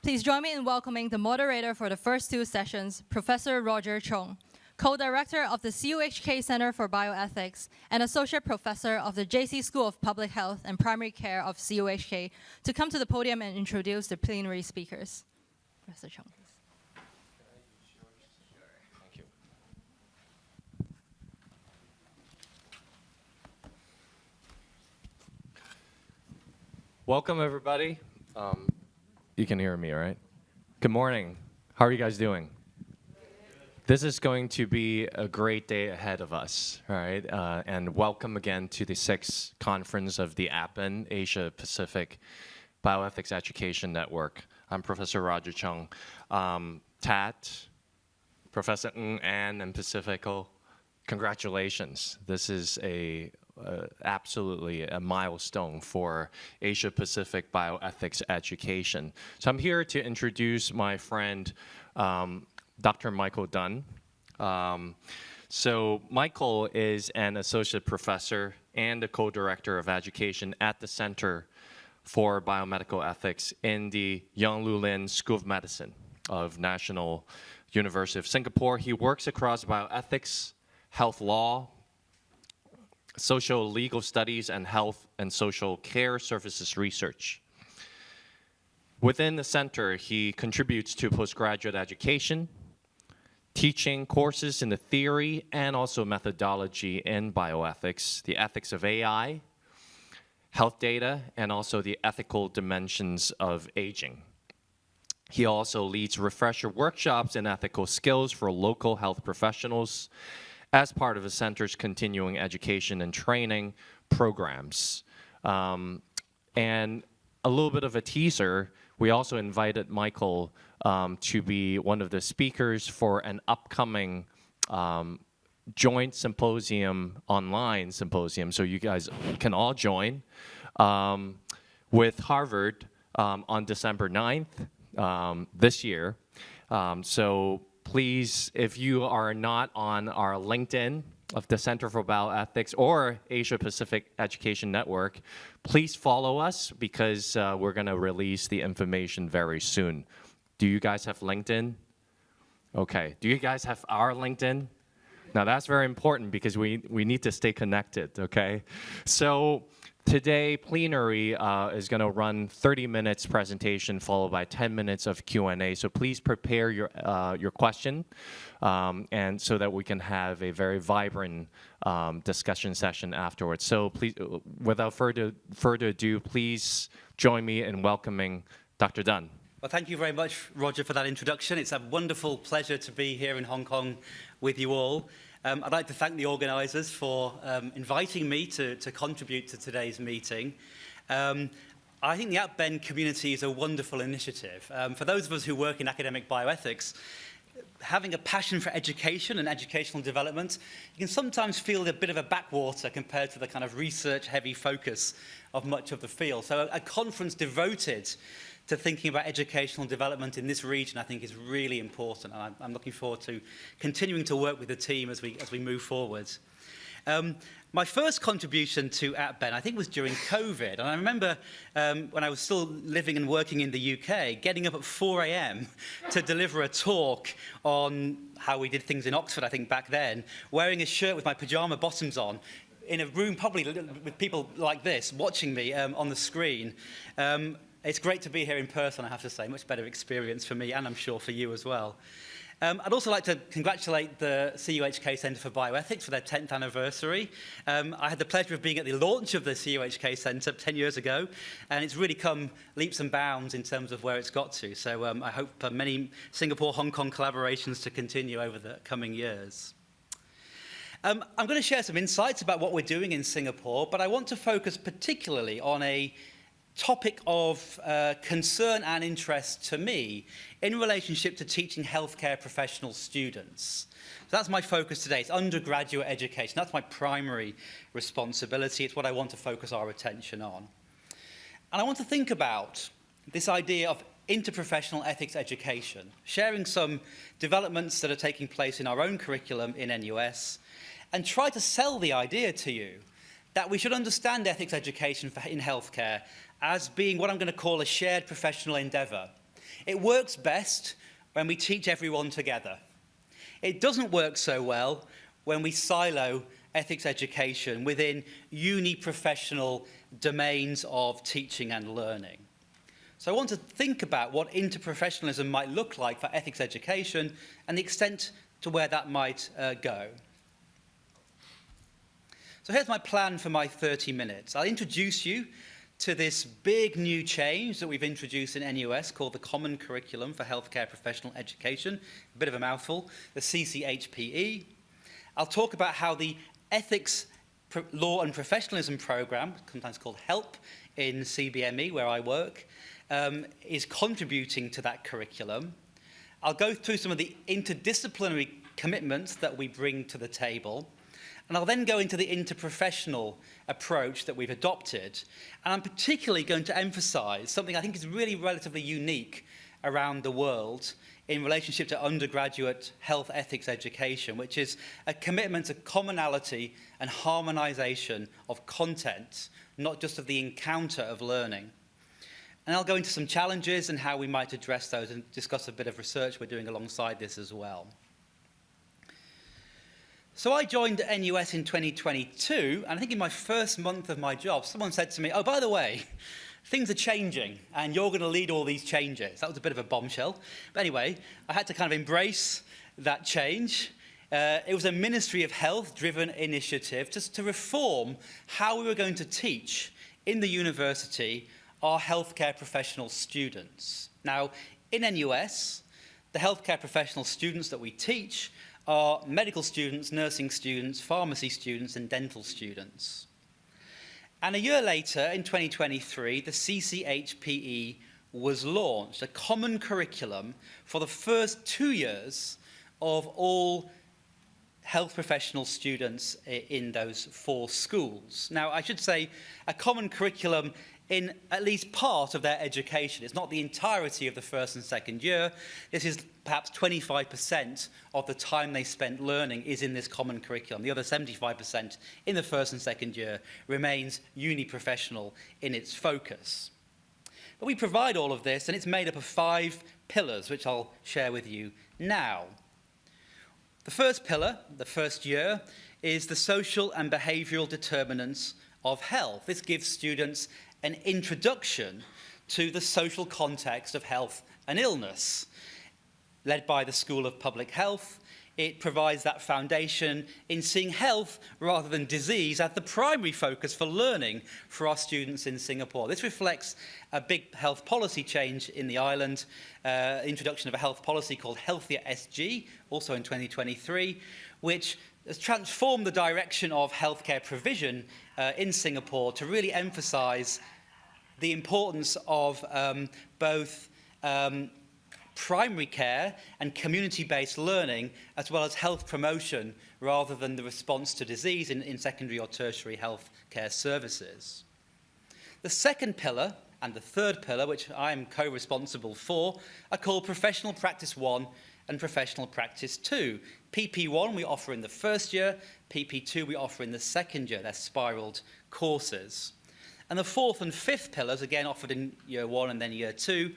Please join me in welcoming the moderator for the first two sessions, Professor Roger Chung, co-director of the CUHK Center for Bioethics and associate professor of the JC School of Public Health and Primary Care of CUHK, to come to the podium and introduce the plenary speakers. Professor Chung, please. Thank you. Welcome, everybody. You can hear me, right? Good morning. How are you guys doing? This is going to be a great day ahead of us, all right? And welcome again to the 6th conference of the APBEN, Asia Pacific Bioethics Education Network. I'm Professor Roger Chung. Tat, Professor Ng, Ann, and Pacifico, congratulations. This is absolutely a milestone for Asia Pacific bioethics education. So I'm here to introduce my friend, Dr. Michael Dunn. So Michael is an associate professor and a co-director of education at the Center for Biomedical Ethics in the Yang Lulin School of Medicine of National University of Singapore. He works across bioethics, health law, social legal studies, and health and social care services research. Within the center, he contributes to postgraduate education, teaching courses in the theory and also methodology in bioethics, the ethics of AI, health data, and also the ethical dimensions of aging. He also leads refresher workshops in ethical skills for local health professionals as part of the center's continuing education and training programs. And a little bit of a teaser, we also invited Michael to be one of the speakers for an upcoming joint symposium, online symposium, so you guys can all join, with Harvard on December 9th this year. So please, if you are not on our LinkedIn of the Center for Bioethics or Asia Pacific Education Network, please follow us because we're going to release the information very soon. Do you guys have LinkedIn? Okay. Do you guys have our LinkedIn? Now that's very important because we need to stay connected, okay? So today, Plenary is going to run 30 minutes presentation followed by 10 minutes of Q&A. So please prepare your question, and so that we can have a very vibrant discussion session afterwards. So please, without further ado, please join me in welcoming Dr. Dunn. Well, thank you very much, Roger, for that introduction. It's a wonderful pleasure to be here in Hong Kong with you all. I'd like to thank the organisers for inviting me to contribute to today's meeting. I think the APBEN community is a wonderful initiative. For those of us who work in academic bioethics, having a passion for education and educational development, you can sometimes feel a bit of a backwater compared to the kind of research-heavy focus of much of the field. So a conference devoted to thinking about educational development in this region, I think, is really important. And I'm looking forward to continuing to work with the team as we move forward. My first contribution to APBEN, I think, was during COVID. And I remember when I was still living and working in the UK, getting up at 4 a.m. to deliver a talk on how we did things in Oxford, I think, back then, wearing a shirt with my pyjama bottoms on, in a room probably with people like this watching me on the screen. It's great to be here in person, I have to say. Much better experience for me, and I'm sure for you as well. I'd also like to congratulate the CUHK Center for Bioethics for their 10th anniversary. I had the pleasure of being at the launch of the CUHK Center 10 years ago, and it's really come leaps and bounds in terms of where it's got to. So I hope many Singapore-Hong Kong collaborations to continue over the coming years. I'm going to share some insights about what we're doing in Singapore, but I want to focus particularly on a topic of concern and interest to me in relationship to teaching healthcare professional students. So that's my focus today. It's undergraduate education. That's my primary responsibility. It's what I want to focus our attention on. And I want to think about this idea of interprofessional ethics education, sharing some developments that are taking place in our own curriculum in NUS, and try to sell the idea to you that we should understand ethics education in healthcare as being what I'm going to call a shared professional endeavour. It works best when we teach everyone together. It doesn't work so well when we silo ethics education within uni-professional domains of teaching and learning. So I want to think about what interprofessionalism might look like for ethics education and the extent to where that might go. So here's my plan for my 30 minutes. I'll introduce you to this big new change that we've introduced in NUS called the Common Curriculum for Healthcare Professional Education, a bit of a mouthful, the CCHPE. I'll talk about how the Ethics, Law and Professionalism Programme, sometimes called HELP in CBME, where I work, is contributing to that curriculum. I'll go through some of the interdisciplinary commitments that we bring to the table. And I'll then go into the interprofessional approach that we've adopted. And I'm particularly going to emphasize something I think is really relatively unique around the world in relationship to undergraduate health ethics education, which is a commitment to commonality and harmonization of content, not just of the encounter of learning. And I'll go into some challenges and how we might address those and discuss a bit of research we're doing alongside this as well. So I joined NUS in 2022, and I think in my first month of my job, someone said to me, oh, by the way, things are changing, and you're going to lead all these changes. That was a bit of a bombshell. But anyway, I had to kind of embrace that change. It was a Ministry of Health-driven initiative just to reform how we were going to teach in the university our healthcare professional students. Now, in NUS, the healthcare professional students that we teach are medical students, nursing students, pharmacy students, and dental students. And a year later, in 2023, the CCHPE was launched, a common curriculum for the first 2 years of all health professional students in those 4 schools. Now, I should say a common curriculum in at least part of their education. It's not the entirety of the first and second year. This is perhaps 25% of the time they spent learning is in this common curriculum. The other 75% in the first and second year remains uni-professional in its focus. But we provide all of this, and it's made up of 5 pillars, which I'll share with you now. The first pillar, the first year, is the social and behavioural determinants of health. This gives students an introduction to the social context of health and illness. Led by the School of Public Health, it provides that foundation in seeing health rather than disease as the primary focus for learning for our students in Singapore. This reflects a big health policy change in the island, introduction of a health policy called Healthier SG, also in 2023, which has transformed the direction of healthcare provision in Singapore to really emphasize the importance of both primary care and community-based learning, as well as health promotion, rather than the response to disease in secondary or tertiary health care services. The second pillar and the third pillar, which I am co-responsible for, are called Professional Practice 1 and Professional Practice 2. PP1 we offer in the first year, PP2 we offer in the second year. They're spiraled courses. And the fourth and fifth pillars, again offered in year 1 and then year 2,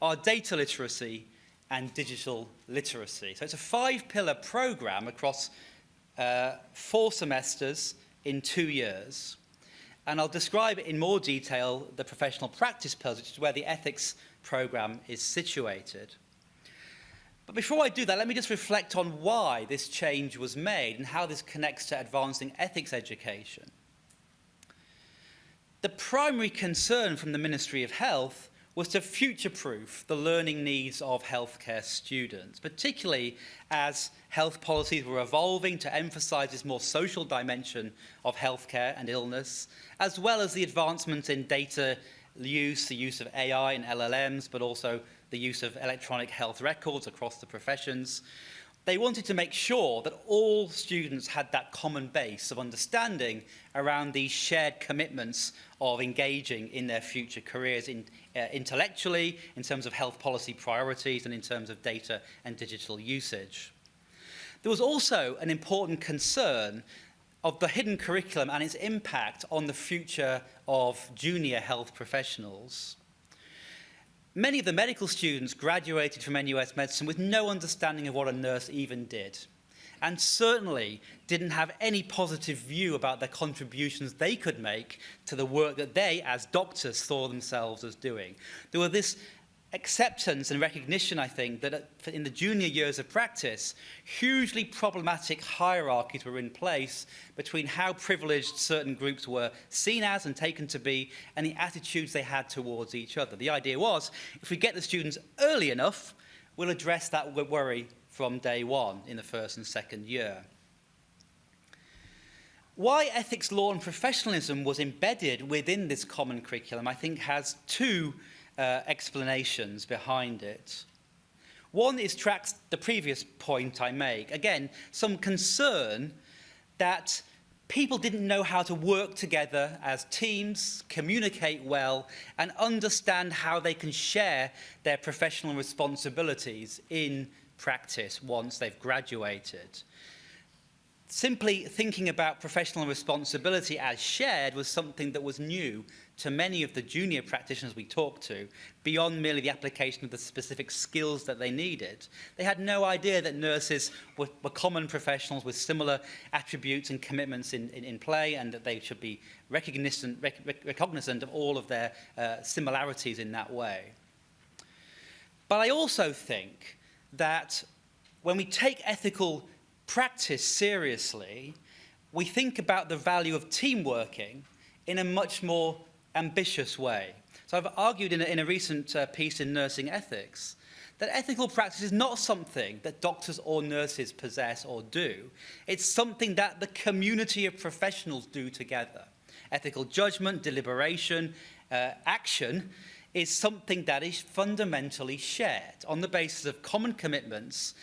are data literacy and digital literacy. So it's a 5-pillar program across 4 semesters in 2 years. And I'll describe in more detail the professional practice pillars, which is where the ethics program is situated. But before I do that, let me just reflect on why this change was made and how this connects to advancing ethics education. The primary concern from the Ministry of Health was to future-proof the learning needs of healthcare students, particularly as health policies were evolving to emphasize this more social dimension of healthcare and illness, as well as the advancement in data use, the use of AI and LLMs, but also the use of electronic health records across the professions. They wanted to make sure that all students had that common base of understanding around these shared commitments of engaging in their future careers intellectually, in terms of health policy priorities, and in terms of data and digital usage. There was also an important concern of the hidden curriculum and its impact on the future of junior health professionals. Many of the medical students graduated from NUS Medicine with no understanding of what a nurse even did, and certainly didn't have any positive view about the contributions they could make to the work that they, as doctors, saw themselves as doing. There was this acceptance and recognition, I think, that in the junior years of practice, hugely problematic hierarchies were in place between how privileged certain groups were seen as and taken to be, and the attitudes they had towards each other. The idea was, if we get the students early enough, we'll address that worry from day one in the first and second year. Why ethics, law and professionalism was embedded within this common curriculum, I think, has two explanations behind it. One is tracks the previous point I make. Again, some concern that people didn't know how to work together as teams, communicate well, and understand how they can share their professional responsibilities in practice once they've graduated. Simply thinking about professional responsibility as shared was something that was new to many of the junior practitioners we talked to, beyond merely the application of the specific skills that they needed. They had no idea that nurses were common professionals with similar attributes and commitments in play, and that they should be recognizant of all of their similarities in that way. But I also think that when we take ethical practice seriously, we think about the value of team working in a much more ambitious way. So I've argued in a recent piece in Nursing Ethics that ethical practice is not something that doctors or nurses possess or do. It's something that the community of professionals do together. Ethical judgment, deliberation, action is something that is fundamentally shared on the basis of common commitments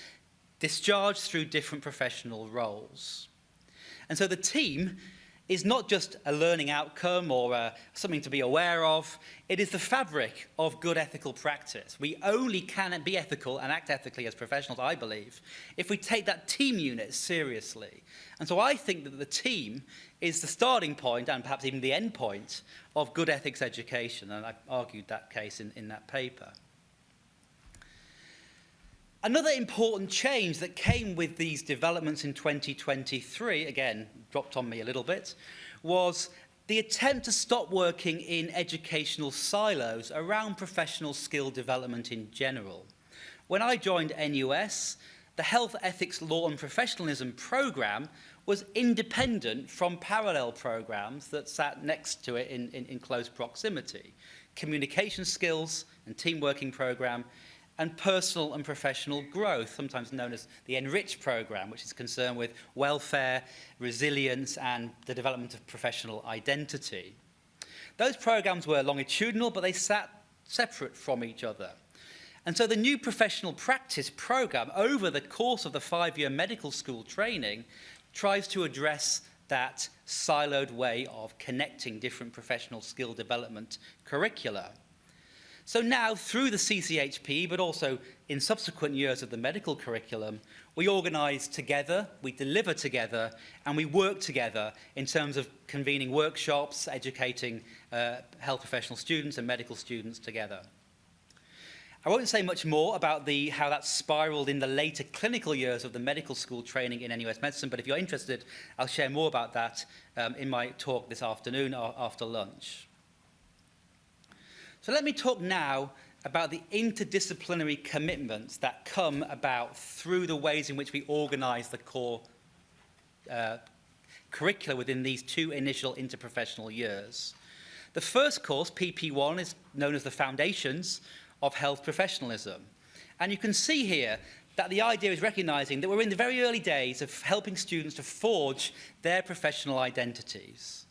discharged through different professional roles. And so the team is not just a learning outcome or something to be aware of. It is the fabric of good ethical practice. We only can be ethical and act ethically as professionals, I believe, if we take that team unit seriously. And so I think that the team is the starting point and perhaps even the end point of good ethics education. And I argued that case in that paper. Another important change that came with these developments in 2023, again, dropped on me a little bit, was the attempt to stop working in educational silos around professional skill development in general. When I joined NUS, the Health, Ethics, Law and Professionalism programme was independent from parallel programmes that sat next to it in close proximity. Communication skills and team working programme, and personal and professional growth, sometimes known as the Enrich programme, which is concerned with welfare, resilience, and the development of professional identity. Those programmes were longitudinal, but they sat separate from each other. And so the new professional practice programme, over the course of the 5-year medical school training, tries to address that siloed way of connecting different professional skill development curricula. So now, through the CCHP, but also in subsequent years of the medical curriculum, we organise together, we deliver together, and we work together in terms of convening workshops, educating health professional students and medical students together. I won't say much more about how that spiralled in the later clinical years of the medical school training in NUS Medicine, but if you're interested, I'll share more about that in my talk this afternoon after lunch. So let me talk now about the interdisciplinary commitments that come about through the ways in which we organise the core curricula within these two initial interprofessional years. The first course, PP1, is known as the Foundations of Health Professionalism. And you can see here that the idea is recognising that we're in the very early days of helping students to forge their professional identities.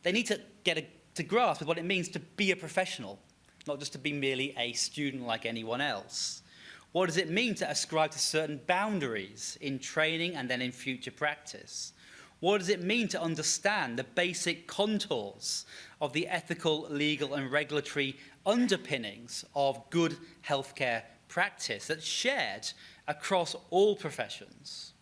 They need to get to grasp with what it means to be a professional, not just to be merely a student like anyone else. What does it mean to ascribe to certain boundaries in training and then in future practice? What does it mean to understand the basic contours of the ethical, legal and regulatory underpinnings of good healthcare practice that's shared across all professions?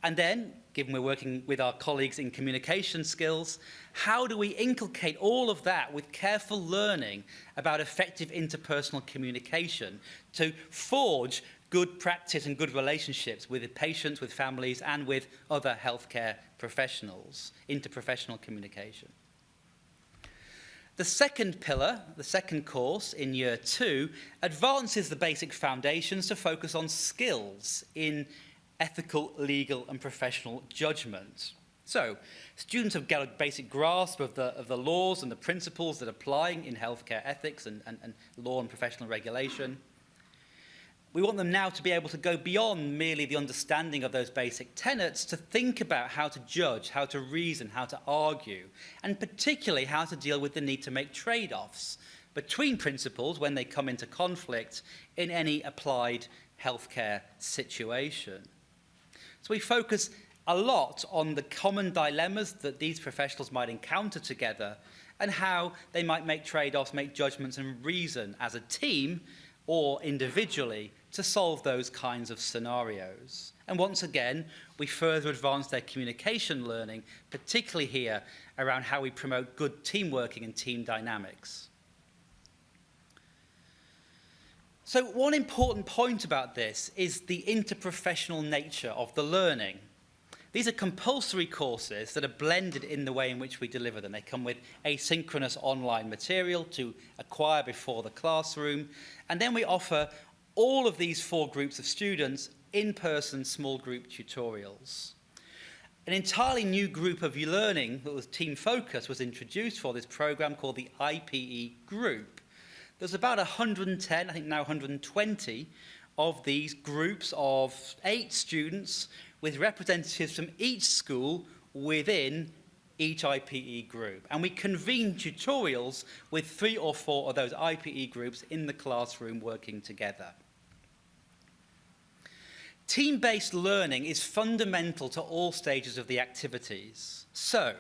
And then, given we're working with our colleagues in communication skills, how do we inculcate all of that with careful learning about effective interpersonal communication to forge good practice and good relationships with patients, with families, and with other healthcare professionals, interprofessional communication? The second pillar, the second course in year 2, advances the basic foundations to focus on skills in ethical, legal, and professional judgment. So, students have got a basic grasp of the laws and the principles that apply in healthcare ethics and law and professional regulation. We want them now to be able to go beyond merely the understanding of those basic tenets to think about how to judge, how to reason, how to argue, and particularly how to deal with the need to make trade-offs between principles when they come into conflict in any applied healthcare situation. So we focus a lot on the common dilemmas that these professionals might encounter together and how they might make trade-offs, make judgments, and reason as a team or individually to solve those kinds of scenarios. And once again, we further advance their communication learning, particularly here around how we promote good team working and team dynamics. So one important point about this is the interprofessional nature of the learning. These are compulsory courses that are blended in the way in which we deliver them. They come with asynchronous online material to acquire before the classroom, and then we offer all of these 4 groups of students in-person small group tutorials. An entirely new group of learning that was team focused was introduced for this program called the IPE group. There's about 110, I think now 120, of these groups of 8 students with representatives from each school within each IPE group. And we convene tutorials with 3 or 4 of those IPE groups in the classroom working together. Team-based learning is fundamental to all stages of the activities. So,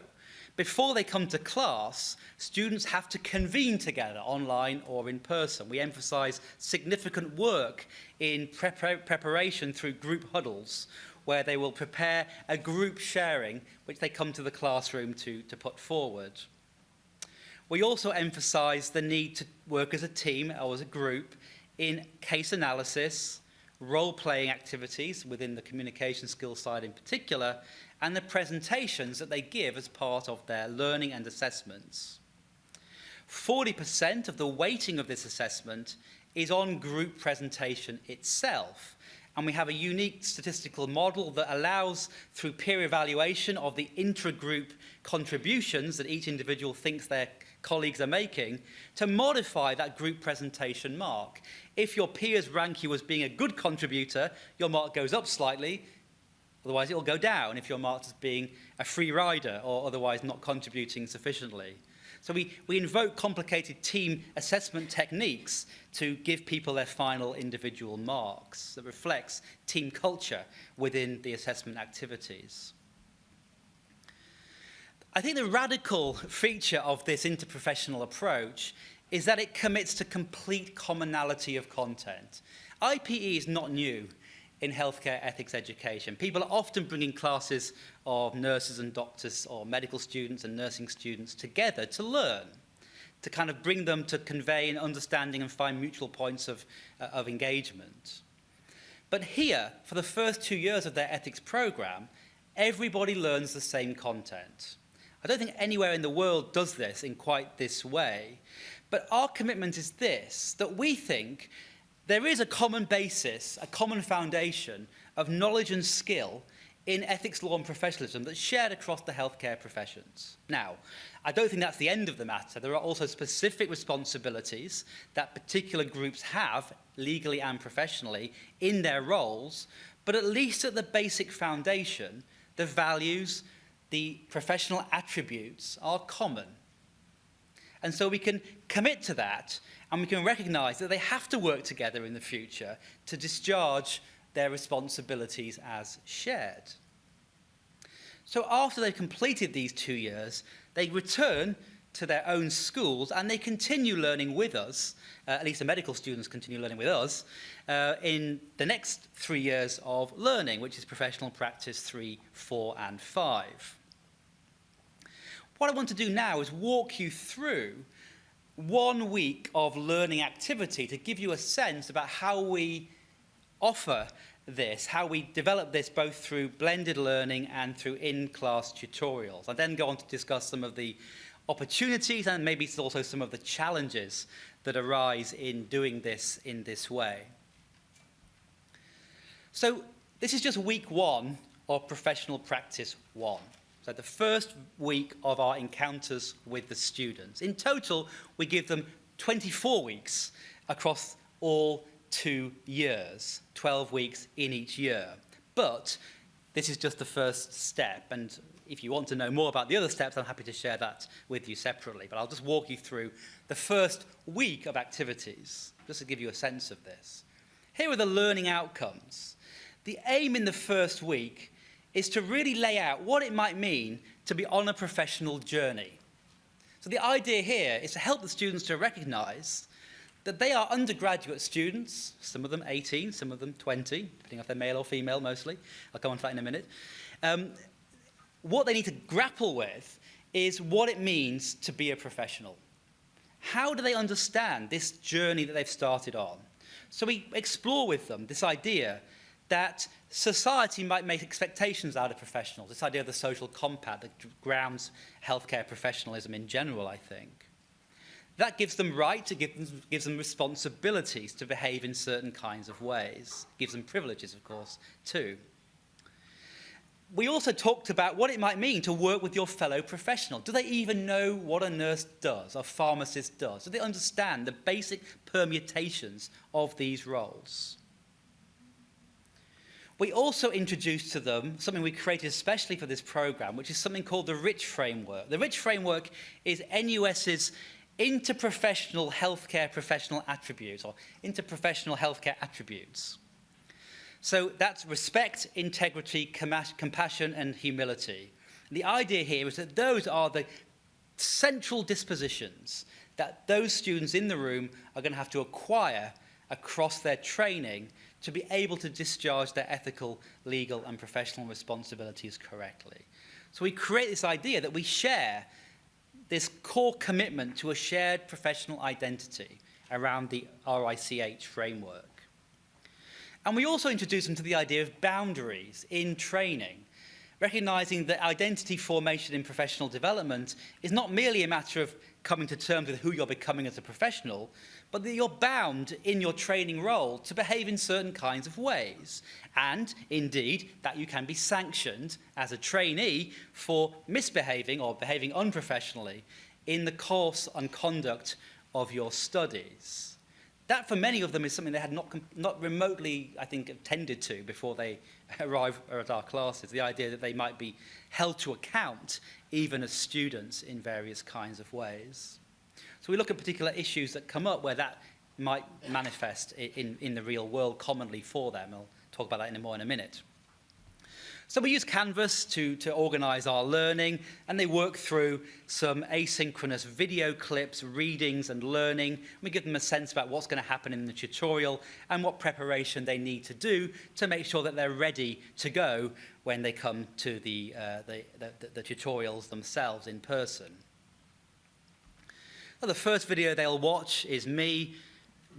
before they come to class, students have to convene together online or in person. We emphasize significant work in preparation through group huddles, where they will prepare a group sharing, which they come to the classroom to put forward. We also emphasize the need to work as a team or as a group in case analysis, role-playing activities within the communication skills side in particular, and the presentations that they give as part of their learning and assessments. 40% of the weighting of this assessment is on group presentation itself, and we have a unique statistical model that allows, through peer evaluation of the intra-group contributions that each individual thinks their colleagues are making, to modify that group presentation mark. If your peers rank you as being a good contributor, your mark goes up slightly. Otherwise, it will go down if you're marked as being a free rider or otherwise not contributing sufficiently. So we invoke complicated team assessment techniques to give people their final individual marks that reflects team culture within the assessment activities. I think the radical feature of this interprofessional approach is that it commits to complete commonality of content. IPE is not new in healthcare ethics education. People are often bringing classes of nurses and doctors or medical students and nursing students together to learn, to kind of bring them to convey an understanding and find mutual points of engagement. But here, for the first 2 years of their ethics program, everybody learns the same content. I don't think anywhere in the world does this in quite this way. But our commitment is this, that we think there is a common basis, a common foundation of knowledge and skill in ethics, law and professionalism that's shared across the healthcare professions. Now, I don't think that's the end of the matter. There are also specific responsibilities that particular groups have, legally and professionally, in their roles, but at least at the basic foundation, the values, the professional attributes are common. And so we can commit to that, and we can recognize that they have to work together in the future to discharge their responsibilities as shared. So after they've completed these 2 years, they return to their own schools, and they continue learning with us, at least the medical students continue learning with us, in the next 3 years of learning, which is professional practice 3, 4, and 5. What I want to do now is walk you through 1 week of learning activity to give you a sense about how we offer this, how we develop this both through blended learning and through in-class tutorials. I then go on to discuss some of the opportunities and maybe also some of the challenges that arise in doing this in this way. So this is just week 1 of professional practice 1. So the first week of our encounters with the students. In total, we give them 24 weeks across all 2 years, 12 weeks in each year. But this is just the first step, and if you want to know more about the other steps, I'm happy to share that with you separately. But I'll just walk you through the first week of activities, just to give you a sense of this. Here are the learning outcomes. The aim in the first week is to really lay out what it might mean to be on a professional journey. So the idea here is to help the students to recognise that they are undergraduate students, some of them 18, some of them 20, depending if they're male or female mostly. I'll come on to that in a minute. What they need to grapple with is what it means to be a professional. How do they understand this journey that they've started on? So we explore with them this idea that society might make expectations out of professionals, this idea of the social compact that grounds healthcare professionalism in general, I think. That gives them rights, it gives them responsibilities to behave in certain kinds of ways. It gives them privileges, of course, too. We also talked about what it might mean to work with your fellow professional. Do they even know what a nurse does, a pharmacist does? Do they understand the basic permutations of these roles? We also introduced to them something we created especially for this program, which is something called the RICH framework. The RICH framework is NUS's interprofessional healthcare professional attributes, or interprofessional healthcare attributes. So that's respect, integrity, compassion, and humility. And the idea here is that those are the central dispositions that those students in the room are going to have to acquire across their training to be able to discharge their ethical, legal, and professional responsibilities correctly. So we create this idea that we share this core commitment to a shared professional identity around the RICH framework. And we also introduce them to the idea of boundaries in training, recognizing that identity formation in professional development is not merely a matter of coming to terms with who you're becoming as a professional, but that you're bound in your training role to behave in certain kinds of ways. And indeed, that you can be sanctioned as a trainee for misbehaving or behaving unprofessionally in the course and conduct of your studies. That, for many of them, is something they had not remotely, I think, attended to before they arrive at our classes, the idea that they might be held to account, even as students, in various kinds of ways. So we look at particular issues that come up where that might manifest in the real world commonly for them. I'll talk about that more in a minute. So we use Canvas to organise our learning, and they work through some asynchronous video clips, readings and learning. We give them a sense about what's going to happen in the tutorial and what preparation they need to do to make sure that they're ready to go when they come to the tutorials themselves in person. Well, the first video they'll watch is me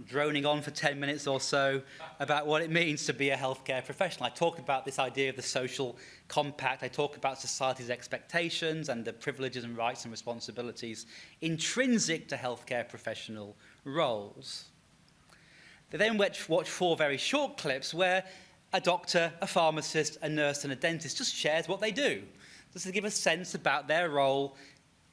droning on for 10 minutes or so about what it means to be a healthcare professional. I talk about this idea of the social compact. I talk about society's expectations and the privileges and rights and responsibilities intrinsic to healthcare professional roles. They then watch 4 very short clips where a doctor, a pharmacist, a nurse, and a dentist just shares what they do, just to give a sense about their role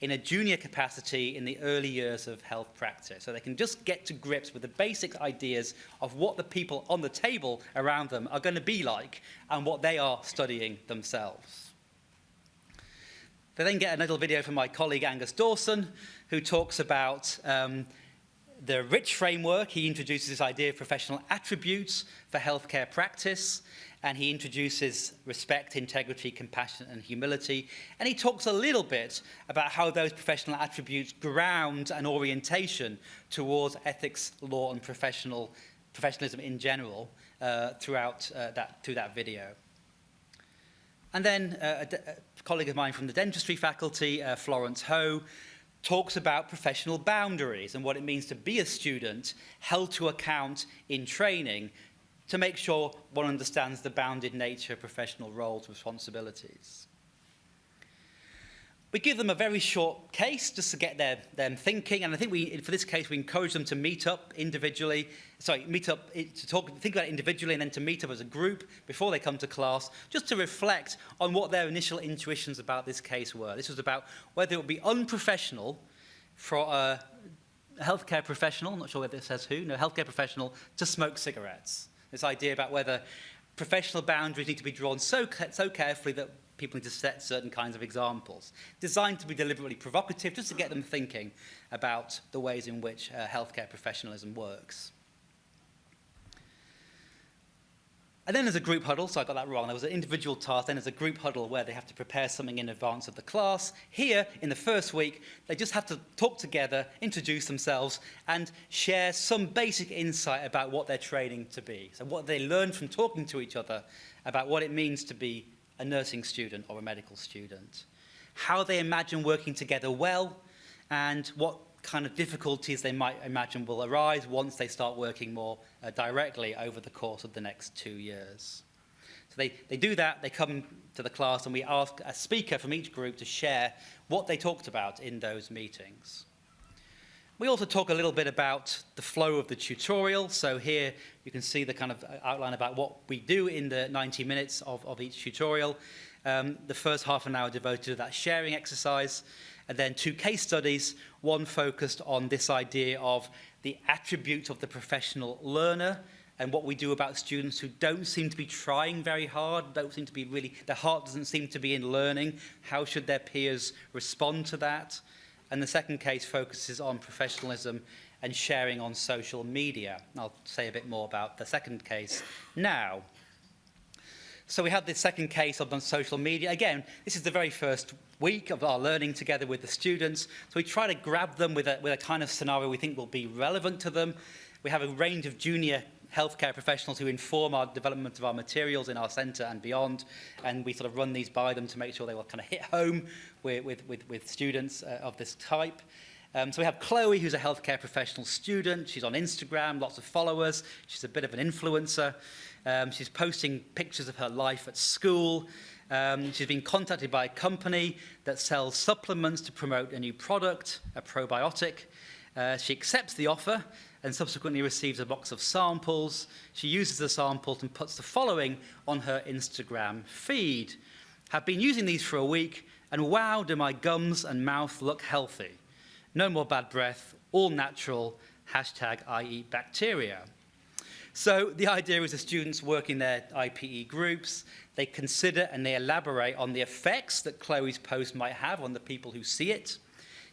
in a junior capacity in the early years of health practice. So they can just get to grips with the basic ideas of what the people on the table around them are going to be like and what they are studying themselves. They then get a little video from my colleague Angus Dawson, who talks about the rich framework, he introduces this idea of professional attributes for healthcare practice, and he introduces respect, integrity, compassion, and humility. And he talks a little bit about how those professional attributes ground an orientation towards ethics, law, and professionalism in general through that video. And then a colleague of mine from the dentistry faculty, Florence Ho, talks about professional boundaries and what it means to be a student held to account in training to make sure one understands the bounded nature of professional roles and responsibilities. We give them a very short case just to get them thinking, and I think for this case, we encourage them to meet up individually, think about it individually and then to meet up as a group before they come to class, just to reflect on what their initial intuitions about this case were. This was about whether it would be unprofessional for a healthcare professional, I'm not sure whether it says who, no, healthcare professional, to smoke cigarettes. This idea about whether professional boundaries need to be drawn so carefully that people need to set certain kinds of examples, designed to be deliberately provocative, just to get them thinking about the ways in which healthcare professionalism works. And then there's a group huddle, so I got that wrong. There was an individual task, then there's a group huddle where they have to prepare something in advance of the class. Here, in the first week, they just have to talk together, introduce themselves, and share some basic insight about what they're training to be. So what they learned from talking to each other about what it means to be a nursing student or a medical student, how they imagine working together well, and what kind of difficulties they might imagine will arise once they start working more directly over the course of the next 2 years. So they do that, they come to the class, and we ask a speaker from each group to share what they talked about in those meetings. We also talk a little bit about the flow of the tutorial. So here you can see the kind of outline about what we do in the 90 minutes of each tutorial. The first half an hour devoted to that sharing exercise, and then 2 case studies, one focused on this idea of the attribute of the professional learner and what we do about students who don't seem to be trying very hard, don't seem to be really, their heart doesn't seem to be in learning. How should their peers respond to that? And the second case focuses on professionalism and sharing on social media. I'll say a bit more about the second case now. So we have this second case on social media. Again, this is the very first week of our learning together with the students. So we try to grab them with a kind of scenario we think will be relevant to them. We have a range of junior healthcare professionals who inform our development of our materials in our centre and beyond, and we sort of run these by them to make sure they will kind of hit home with students of this type. So we have Chloe, who's a healthcare professional student. She's on Instagram, lots of followers. She's a bit of an influencer. She's posting pictures of her life at school. She's been contacted by a company that sells supplements to promote a new product, a probiotic. She accepts the offer and subsequently receives a box of samples. She uses the samples and puts the following on her Instagram feed. Have been using these for a week, and wow, do my gums and mouth look healthy. No more bad breath, all natural, hashtag I eat bacteria. So the idea is the students work in their IPE groups. They consider and they elaborate on the effects that Chloe's post might have on the people who see it,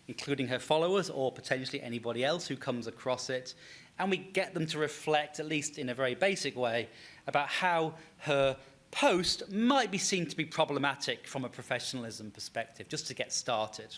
including her followers or potentially anybody else who comes across it. And we get them to reflect, at least in a very basic way, about how her post might be seen to be problematic from a professionalism perspective, just to get started.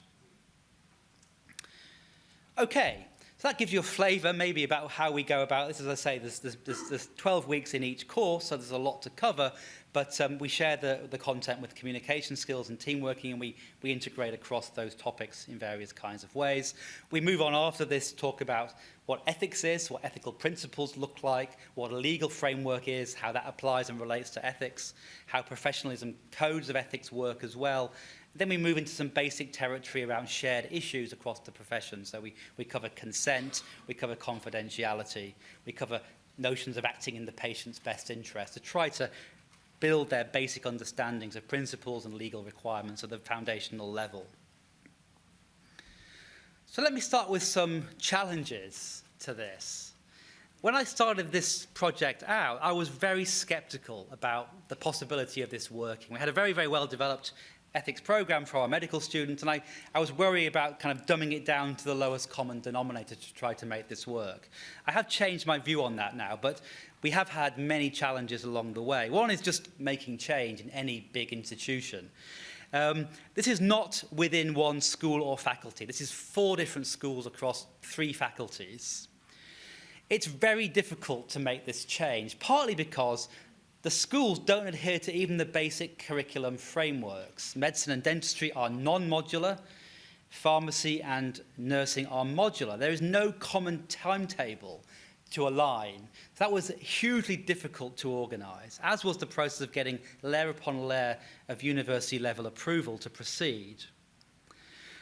Okay, so that gives you a flavour maybe about how we go about this. As I say, there's 12 weeks in each course, so there's a lot to cover, but we share the content with communication skills and team working, and we integrate across those topics in various kinds of ways. We move on after this to talk about what ethics is, what ethical principles look like, what a legal framework is, how that applies and relates to ethics, how professionalism codes of ethics work as well. Then we move into some basic territory around shared issues across the profession. So we cover consent, we cover confidentiality, we cover notions of acting in the patient's best interest to try to build their basic understandings of principles and legal requirements at the foundational level. So let me start with some challenges to this. When I started this project out, I was very skeptical about the possibility of this working. We had a very, very well-developed ethics program for our medical students, and I was worried about kind of dumbing it down to the lowest common denominator to try to make this work. I have changed my view on that now, but we have had many challenges along the way. One is just making change in any big institution. This is not within one school or faculty. This is 4 different schools across 3 faculties. It's very difficult to make this change, partly because the schools don't adhere to even the basic curriculum frameworks. Medicine and dentistry are non-modular. Pharmacy and nursing are modular. There is no common timetable to align. That was hugely difficult to organise, as was the process of getting layer upon layer of university-level approval to proceed.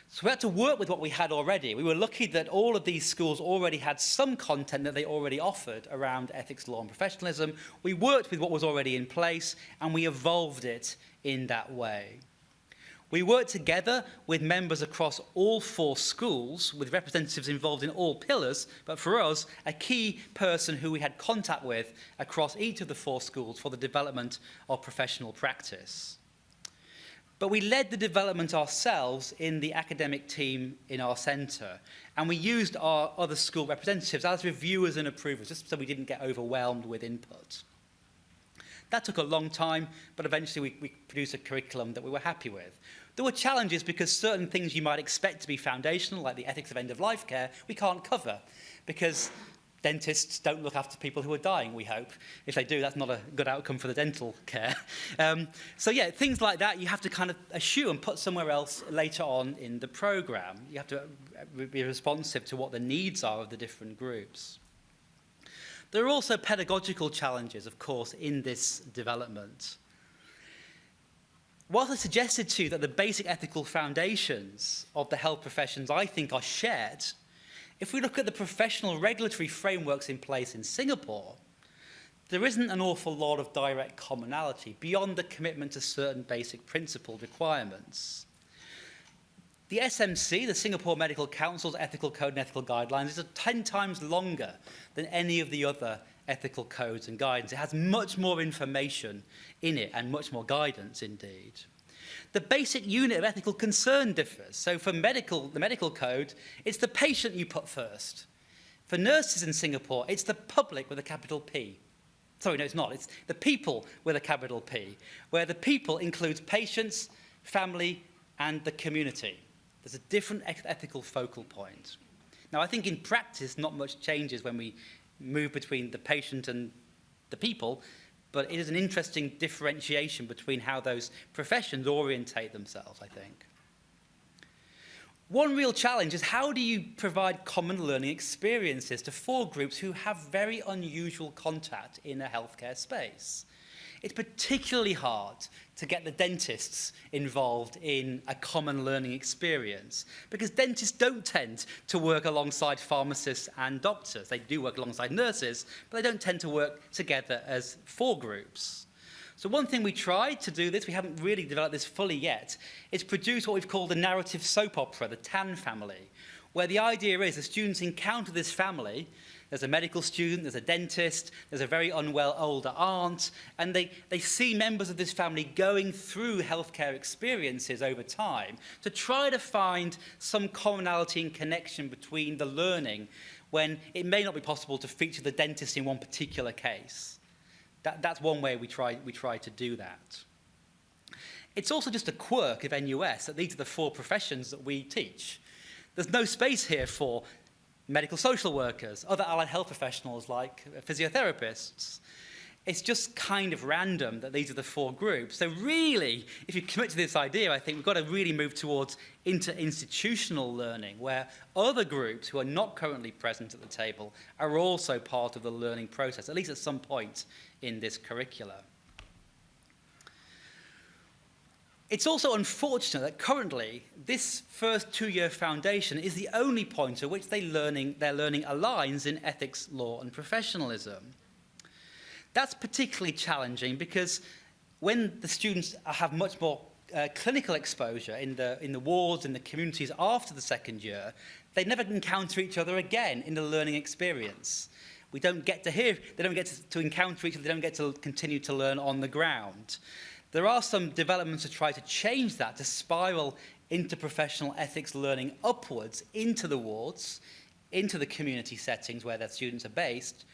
So we had to work with what we had already. We were lucky that all of these schools already had some content that they already offered around ethics, law and professionalism. We worked with what was already in place and we evolved it in that way. We worked together with members across all 4 schools, with representatives involved in all pillars, but for us, a key person who we had contact with across each of the 4 schools for the development of professional practice. But we led the development ourselves in the academic team in our centre, and we used our other school representatives as reviewers and approvers, just so we didn't get overwhelmed with input. That took a long time, but eventually we produced a curriculum that we were happy with. There were challenges because certain things you might expect to be foundational, like the ethics of end-of-life care, we can't cover, because dentists don't look after people who are dying, we hope. If they do, that's not a good outcome for the dental care. So yeah, things like that you have to kind of eschew and put somewhere else later on in the programme. You have to be responsive to what the needs are of the different groups. There are also pedagogical challenges, of course, in this development. Whilst I suggested to you that the basic ethical foundations of the health professions, I think, are shared, if we look at the professional regulatory frameworks in place in Singapore, there isn't an awful lot of direct commonality beyond the commitment to certain basic principled requirements. The SMC, the Singapore Medical Council's Ethical Code and Ethical Guidelines, is 10 times longer than any of the other ethical codes and guidance. It has much more information in it and much more guidance indeed. The basic unit of ethical concern differs. So for the medical code, it's the patient you put first. For nurses in Singapore, it's the public with a capital P. Sorry, no, it's not. It's the people with a capital P, where the people includes patients, family, and the community. There's a different ethical focal point. Now, I think in practice, not much changes when we move between the patient and the people, but it is an interesting differentiation between how those professions orientate themselves, I think. One real challenge is how do you provide common learning experiences to 4 groups who have very unusual contact in a healthcare space? It's particularly hard to get the dentists involved in a common learning experience because dentists don't tend to work alongside pharmacists and doctors. They do work alongside nurses, but they don't tend to work together as 4 groups. So one thing we tried to do this, we haven't really developed this fully yet, is produce what we've called the narrative soap opera, the Tan family, where the idea is the students encounter this family. There's a medical student, there's a dentist, there's a very unwell older aunt, and they see members of this family going through healthcare experiences over time to try to find some commonality and connection between the learning when it may not be possible to feature the dentist in one particular case. That's one way we try to do that. It's also just a quirk of NUS that these are the 4 professions that we teach. There's no space here for medical social workers, other allied health professionals like physiotherapists. It's just kind of random that these are the 4 groups. So really, if you commit to this idea, I think we've got to really move towards inter-institutional learning, where other groups who are not currently present at the table are also part of the learning process, at least at some point in this curricula. It's also unfortunate that currently this first 2-year foundation is the only point at which their learning aligns in ethics, law and professionalism. That's particularly challenging because when the students have much more clinical exposure in the wards, in the communities after the 2nd year, they never encounter each other again in the learning experience. They don't get to encounter each other, they don't get to continue to learn on the ground. There are some developments to try to change that, to spiral interprofessional ethics learning upwards into the wards, into the community settings where their students are based.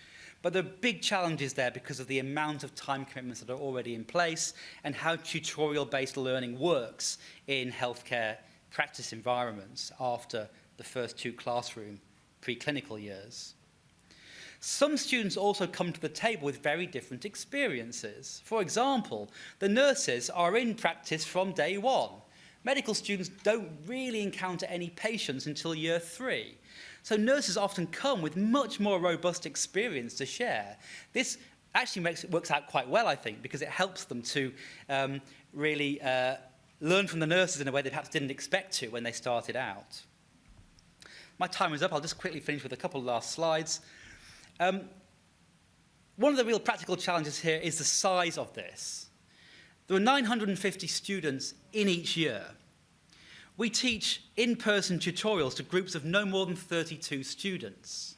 But there are big challenges there because of the amount of time commitments that are already in place and how tutorial-based learning works in healthcare practice environments after the first 2 classroom preclinical years. Some students also come to the table with very different experiences. For example, the nurses are in practice from day 1. Medical students don't really encounter any patients until year 3. So nurses often come with much more robust experience to share. This actually works out quite well, I think, because it helps them to really learn from the nurses in a way they perhaps didn't expect to when they started out. My time is up. I'll just quickly finish with a couple of last slides. One of the real practical challenges here is the size of this. There are 950 students in each year. We teach in-person tutorials to groups of no more than 32 students.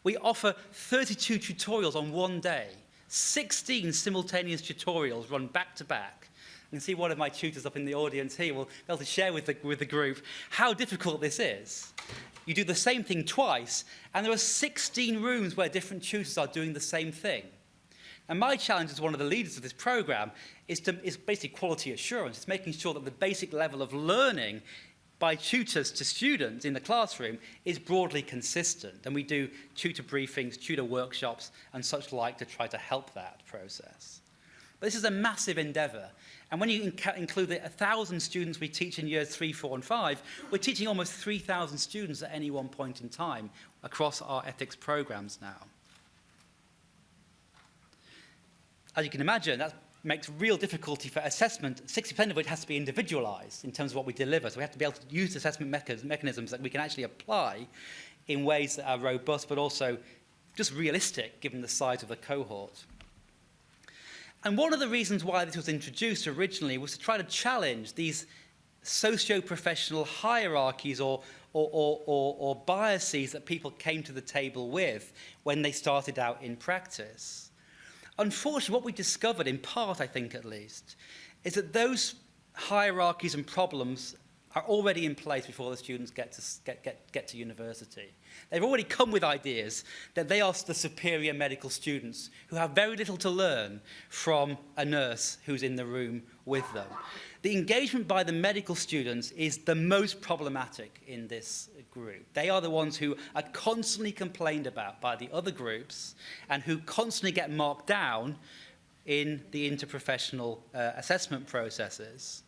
We offer 32 tutorials on one day, 16 simultaneous tutorials run back to back. You can see one of my tutors up in the audience here will be able to share with the group how difficult this is. You do the same thing twice, and there are 16 rooms where different tutors are doing the same thing. And my challenge as one of the leaders of this program is basically quality assurance. It's making sure that the basic level of learning by tutors to students in the classroom is broadly consistent. And we do tutor briefings, tutor workshops, and such like to try to help that process. But this is a massive endeavour. And when you include the 1,000 students we teach in years 3, 4, and 5, we're teaching almost 3,000 students at any one point in time across our ethics programs now. As you can imagine, that makes real difficulty for assessment, 60% of which has to be individualised in terms of what we deliver. So we have to be able to use assessment mechanisms that we can actually apply in ways that are robust, but also just realistic, given the size of the cohort. And one of the reasons why this was introduced originally was to try to challenge these socio-professional hierarchies or biases that people came to the table with when they started out in practice. Unfortunately, what we discovered, in part, I think at least, is that those hierarchies and problems are already in place before the students get to university. They've already come with ideas that they are the superior medical students who have very little to learn from a nurse who's in the room with them. The engagement by the medical students is the most problematic in this group. They are the ones who are constantly complained about by the other groups and who constantly get marked down in the interprofessional assessment processes.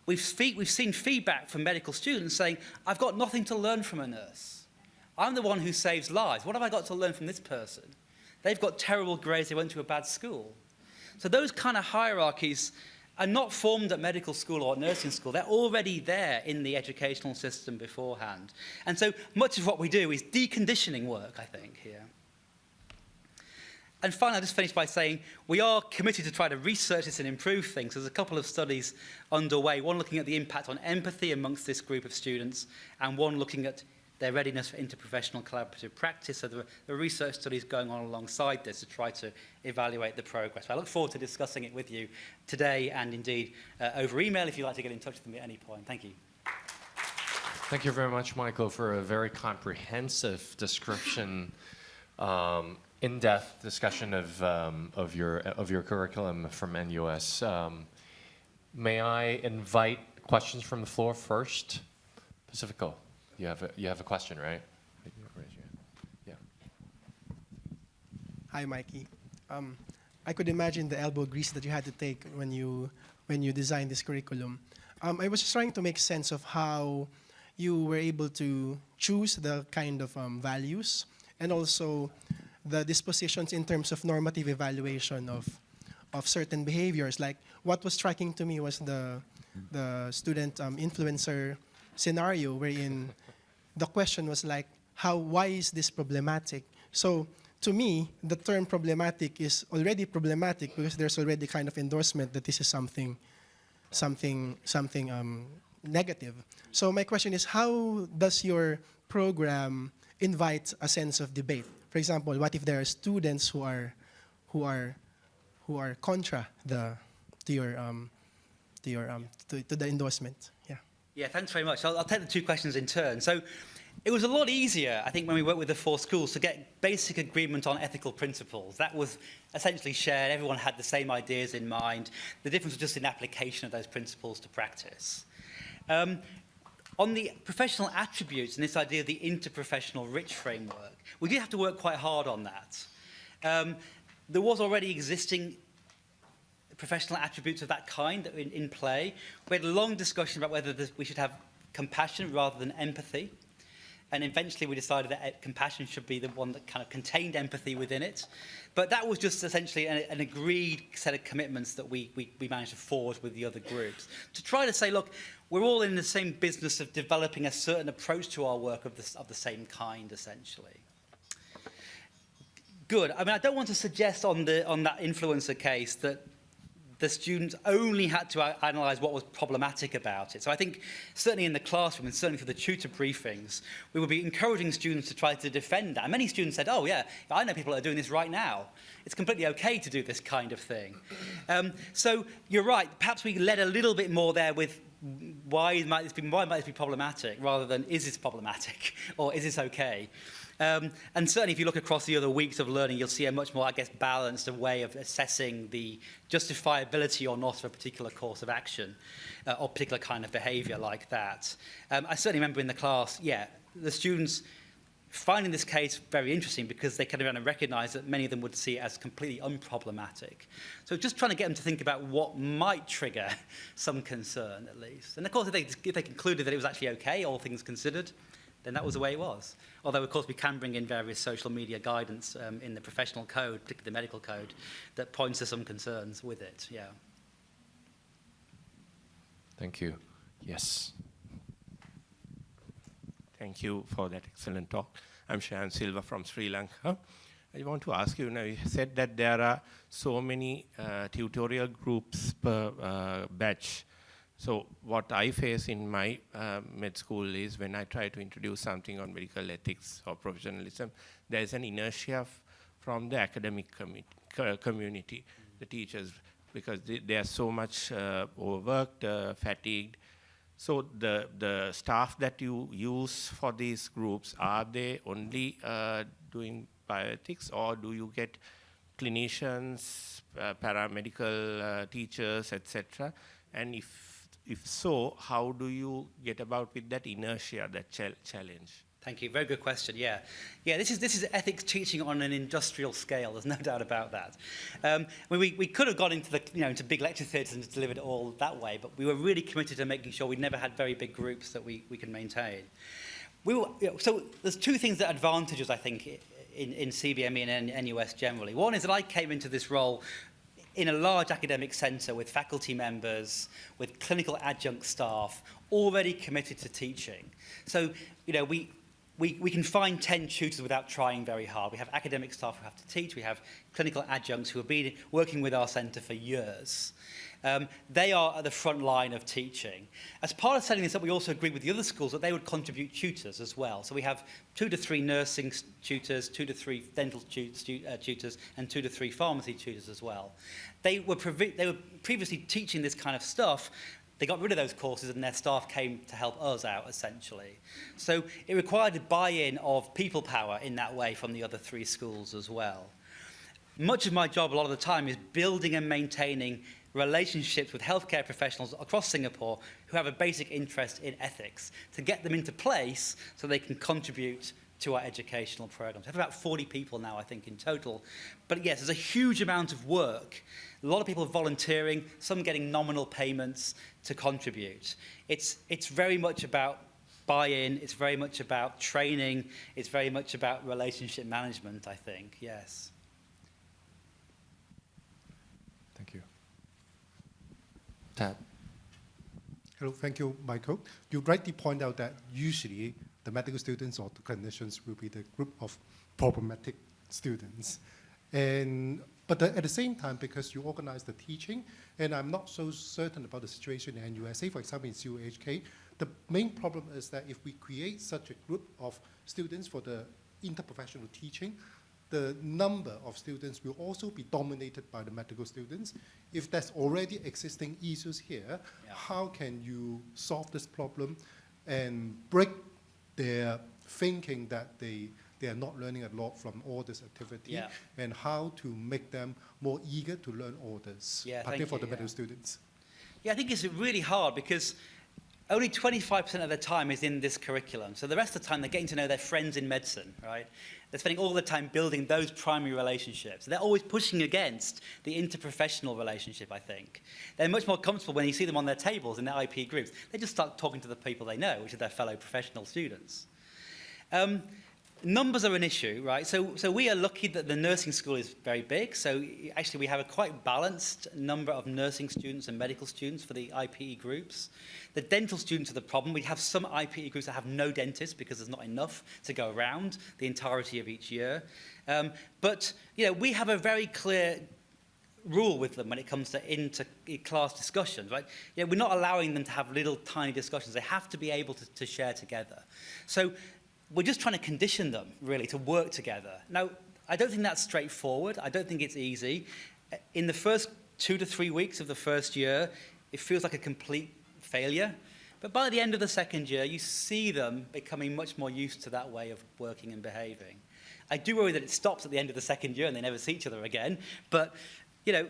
We've seen feedback from medical students saying, I've got nothing to learn from a nurse. I'm the one who saves lives. What have I got to learn from this person? They've got terrible grades, they went to a bad school. So those kind of hierarchies are not formed at medical school or nursing school. They're already there in the educational system beforehand. And so much of what we do is deconditioning work, I think, here. And finally, I'll just finish by saying we are committed to try to research this and improve things. There's a couple of studies underway, one looking at the impact on empathy amongst this group of students, and one looking at their readiness for interprofessional collaborative practice. So there are research studies going on alongside this to try to evaluate the progress. I look forward to discussing it with you today and indeed over email if you'd like to get in touch with me at any point. Thank you. Thank you very much, Michael, for a very comprehensive description, in-depth discussion of your curriculum from NUS. May I invite questions from the floor first? Pacifico. You have a question, right? Yeah. Hi, Mikey. I could imagine the elbow grease that you had to take when you designed this curriculum. I was just trying to make sense of how you were able to choose the kind of values and also the dispositions in terms of normative evaluation of certain behaviors. Like what was striking to me was the student influencer scenario wherein the question was like, why is this problematic? So to me, the term problematic is already problematic because there's already kind of endorsement that this is something negative. So my question is, how does your program invite a sense of debate? For example, what if there are students who are contra the to your to the endorsement. Yeah. Yeah, thanks very much. I'll take the two questions in turn. So it was a lot easier, I think, when we worked with the 4 schools to get basic agreement on ethical principles. That was essentially shared. Everyone had the same ideas in mind. The difference was just in application of those principles to practice. On the professional attributes and this idea of the interprofessional rich framework, we did have to work quite hard on that. There was already existing professional attributes of that kind in play. We had a long discussion about whether we should have compassion rather than empathy. And eventually we decided that compassion should be the one that kind of contained empathy within it. But that was just essentially an agreed set of commitments that we managed to forge with the other groups. To try to say, look, we're all in the same business of developing a certain approach to our work of the same kind, essentially. Good. I mean, I don't want to suggest on that influencer case that the students only had to analyse what was problematic about it. So I think certainly in the classroom and certainly for the tutor briefings, we would be encouraging students to try to defend that. And many students said, oh yeah, I know people that are doing this right now. It's completely okay to do this kind of thing. So you're right, perhaps we led a little bit more there with why might this be problematic rather than is this problematic or is this okay? And certainly if you look across the other weeks of learning, you'll see a much more, I guess, balanced way of assessing the justifiability or not of a particular course of action or particular kind of behaviour like that. I certainly remember in the class, yeah, the students finding this case very interesting because they kind of recognise that many of them would see it as completely unproblematic. So just trying to get them to think about what might trigger some concern, at least. And of course, if they concluded that it was actually okay, all things considered, then that was the way it was. Although, of course, we can bring in various social media guidance in the professional code, particularly the medical code, that points to some concerns with it, yeah. Thank you. Yes. Thank you for that excellent talk. I'm Shayan Silva from Sri Lanka. I want to ask you, you said that there are so many tutorial groups per batch. So what I face in my med school is when I try to introduce something on medical ethics or professionalism, there's an inertia from the academic community, the teachers, because they are so much overworked, fatigued. So the staff that you use for these groups, are they only doing bioethics, or do you get clinicians, paramedical teachers, etc.? And if so, how do you get about with that inertia, that challenge? Thank you. Very good question. Yeah, this is ethics teaching on an industrial scale. There's no doubt about that. We could have gone into into big lecture theatres and delivered it all that way, but we were really committed to making sure we never had very big groups that we could maintain. So there's two things that advantages, I think, in CBME and NUS generally. One is that I came into this role in a large academic centre with faculty members, with clinical adjunct staff, already committed to teaching. So, we can find 10 tutors without trying very hard. We have academic staff who have to teach. We have clinical adjuncts who have been working with our centre for years. They are at the front line of teaching. As part of setting this up, we also agreed with the other schools that they would contribute tutors as well. So we have 2 to 3 nursing tutors, 2 to 3 dental tutors, and 2 to 3 pharmacy tutors as well. They were previously teaching this kind of stuff. They got rid of those courses and their staff came to help us out, essentially. So it required a buy-in of people power in that way from the other 3 schools as well. Much of my job a lot of the time is building and maintaining relationships with healthcare professionals across Singapore who have a basic interest in ethics to get them into place so they can contribute to our educational programs. We have about 40 people now, I think, in total. But yes, there's a huge amount of work. A lot of people volunteering, some getting nominal payments to contribute. It's very much about buy-in, it's very much about training, it's very much about relationship management, I think, yes. Thank you. Tab. Hello, thank you, Michael. You rightly point out that usually the medical students or the clinicians will be the group of problematic students. But at the same time, because you organize the teaching, and I'm not so certain about the situation in USA, for example, in CUHK, the main problem is that if we create such a group of students for the interprofessional teaching, the number of students will also be dominated by the medical students. If there's already existing issues here, how can you solve this problem and break their thinking that they are not learning a lot from all this activity, and how to make them more eager to learn all this, particularly for the medical students? Yeah, I think it's really hard because only 25% of their time is in this curriculum. So the rest of the time, they're getting to know their friends in medicine, right? They're spending all the time building those primary relationships. They're always pushing against the interprofessional relationship, I think. They're much more comfortable when you see them on their tables in their IP groups. They just start talking to the people they know, which are their fellow professional students. Numbers are an issue, right? So we are lucky that the nursing school is very big. So actually we have a quite balanced number of nursing students and medical students for the IPE groups. The dental students are the problem. We have some IPE groups that have no dentists because there's not enough to go around the entirety of each year. But you know, we have a very clear rule with them when it comes to inter-class discussions, right? You know, we're not allowing them to have little tiny discussions. They have to be able to share together. So we're just trying to condition them, really, to work together. Now, I don't think that's straightforward. I don't think it's easy. In the first 2 to 3 weeks of the first year, it feels like a complete failure. But by the end of the second year, you see them becoming much more used to that way of working and behaving. I do worry that it stops at the end of the second year and they never see each other again. But, you know,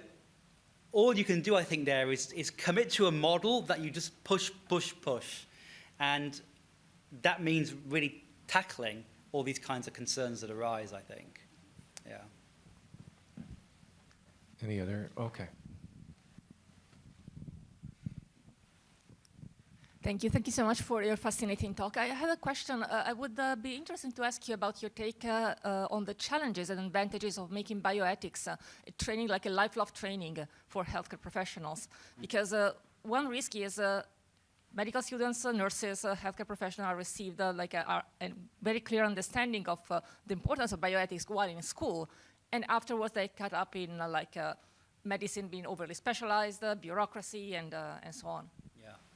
all you can do, I think, there is commit to a model that you just push. And that means really tackling all these kinds of concerns that arise, I think. Yeah. Any other? Okay. Thank you. Thank you so much for your fascinating talk. I have a question. I would be interested to ask you about your take on the challenges and advantages of making bioethics training like a lifelong training for healthcare professionals. Because one risk is medical students, nurses, healthcare professionals received like a very clear understanding of the importance of bioethics while in school, and afterwards they cut up in medicine being overly specialized, bureaucracy, and so on.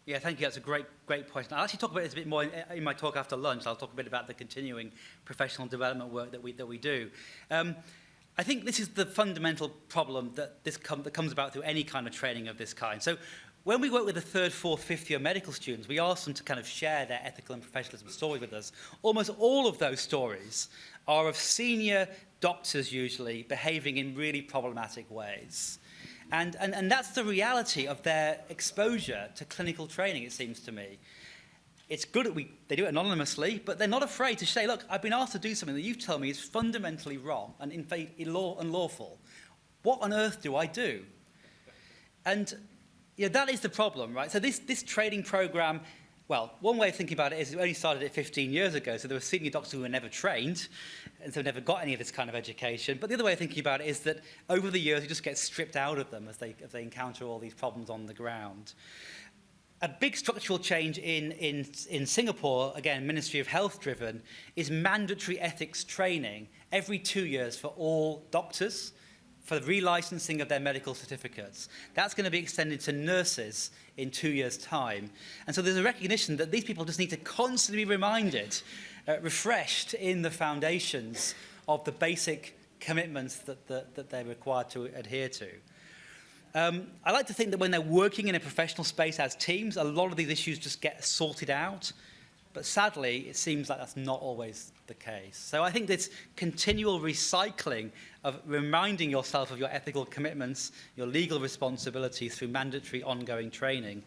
Yeah, thank you. That's a great point. I'll actually talk about this a bit more in my talk after lunch. I'll talk a bit about the continuing professional development work that we do. I think this is the fundamental problem that comes about through any kind of training of this kind. So when we work with the third, fourth, fifth year medical students, we ask them to kind of share their ethical and professionalism stories with us. Almost all of those stories are of senior doctors usually behaving in really problematic ways. And that's the reality of their exposure to clinical training, it seems to me. It's good that they do it anonymously, but they're not afraid to say, look, I've been asked to do something that you've told me is fundamentally wrong and in fact unlawful. What on earth do I do? And you know, that is the problem, right? So this training program, well, one way of thinking about it is it only started 15 years ago, so there were senior doctors who were never trained, and so never got any of this kind of education. But the other way of thinking about it is that over the years, it just gets stripped out of them as they encounter all these problems on the ground. A big structural change in Singapore, again, Ministry of Health driven, is mandatory ethics training every 2 years for all doctors, for the relicensing of their medical certificates. That's going to be extended to nurses in 2 years' time. And so there's a recognition that these people just need to constantly be reminded, refreshed in the foundations of the basic commitments that they're required to adhere to. I like to think that when they're working in a professional space as teams, a lot of these issues just get sorted out. But sadly, it seems like that's not always the case. So I think this continual recycling of reminding yourself of your ethical commitments, your legal responsibilities through mandatory ongoing training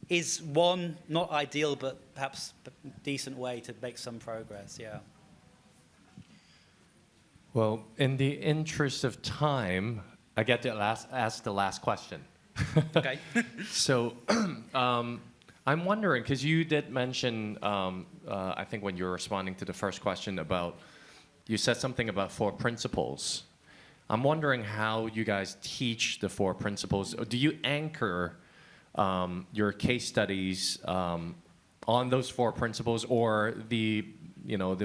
is one, not ideal, but perhaps a decent way to make some progress, yeah. Well, in the interest of time, I get to ask the last question. Okay. So I'm wondering, because you did mention, I think when you were responding to the first question about, you said something about 4 principles. I'm wondering how you guys teach the 4 principles. Do you anchor your case studies on those 4 principles, or the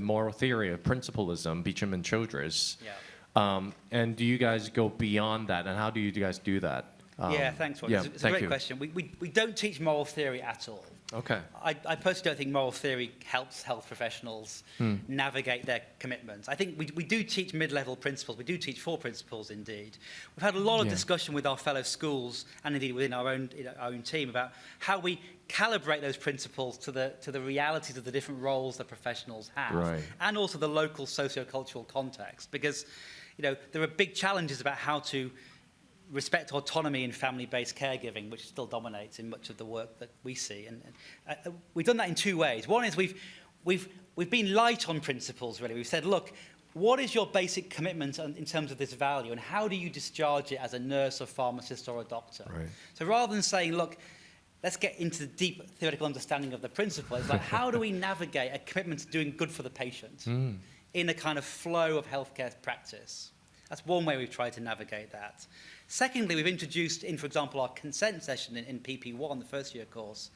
moral theory of principalism, Beecham and Childress? Yeah. And do you guys go beyond that, and how do you guys do that? Yeah, thanks, Roger. Yeah, it's a great question. We don't teach moral theory at all. Okay. I personally don't think moral theory helps health professionals navigate their commitments. I think we do teach mid-level principles. We do teach 4 principles, indeed. We've had a lot of discussion with our fellow schools and indeed within our own team about how we calibrate those principles to the realities of the different roles that professionals have, Right. and also the local socio-cultural context. Because, there are big challenges about how to respect autonomy in family-based caregiving, which still dominates in much of the work that we see. And we've done that in 2 ways. One is we've been light on principles, really. We've said, look, what is your basic commitment in terms of this value, and how do you discharge it as a nurse or pharmacist or a doctor? Right. So rather than saying, look, let's get into the deep theoretical understanding of the principle, it's like, how do we navigate a commitment to doing good for the patient in a kind of flow of healthcare practice? That's one way we've tried to navigate that. Secondly, we've introduced in, for example, our consent session in PP1, the first year course,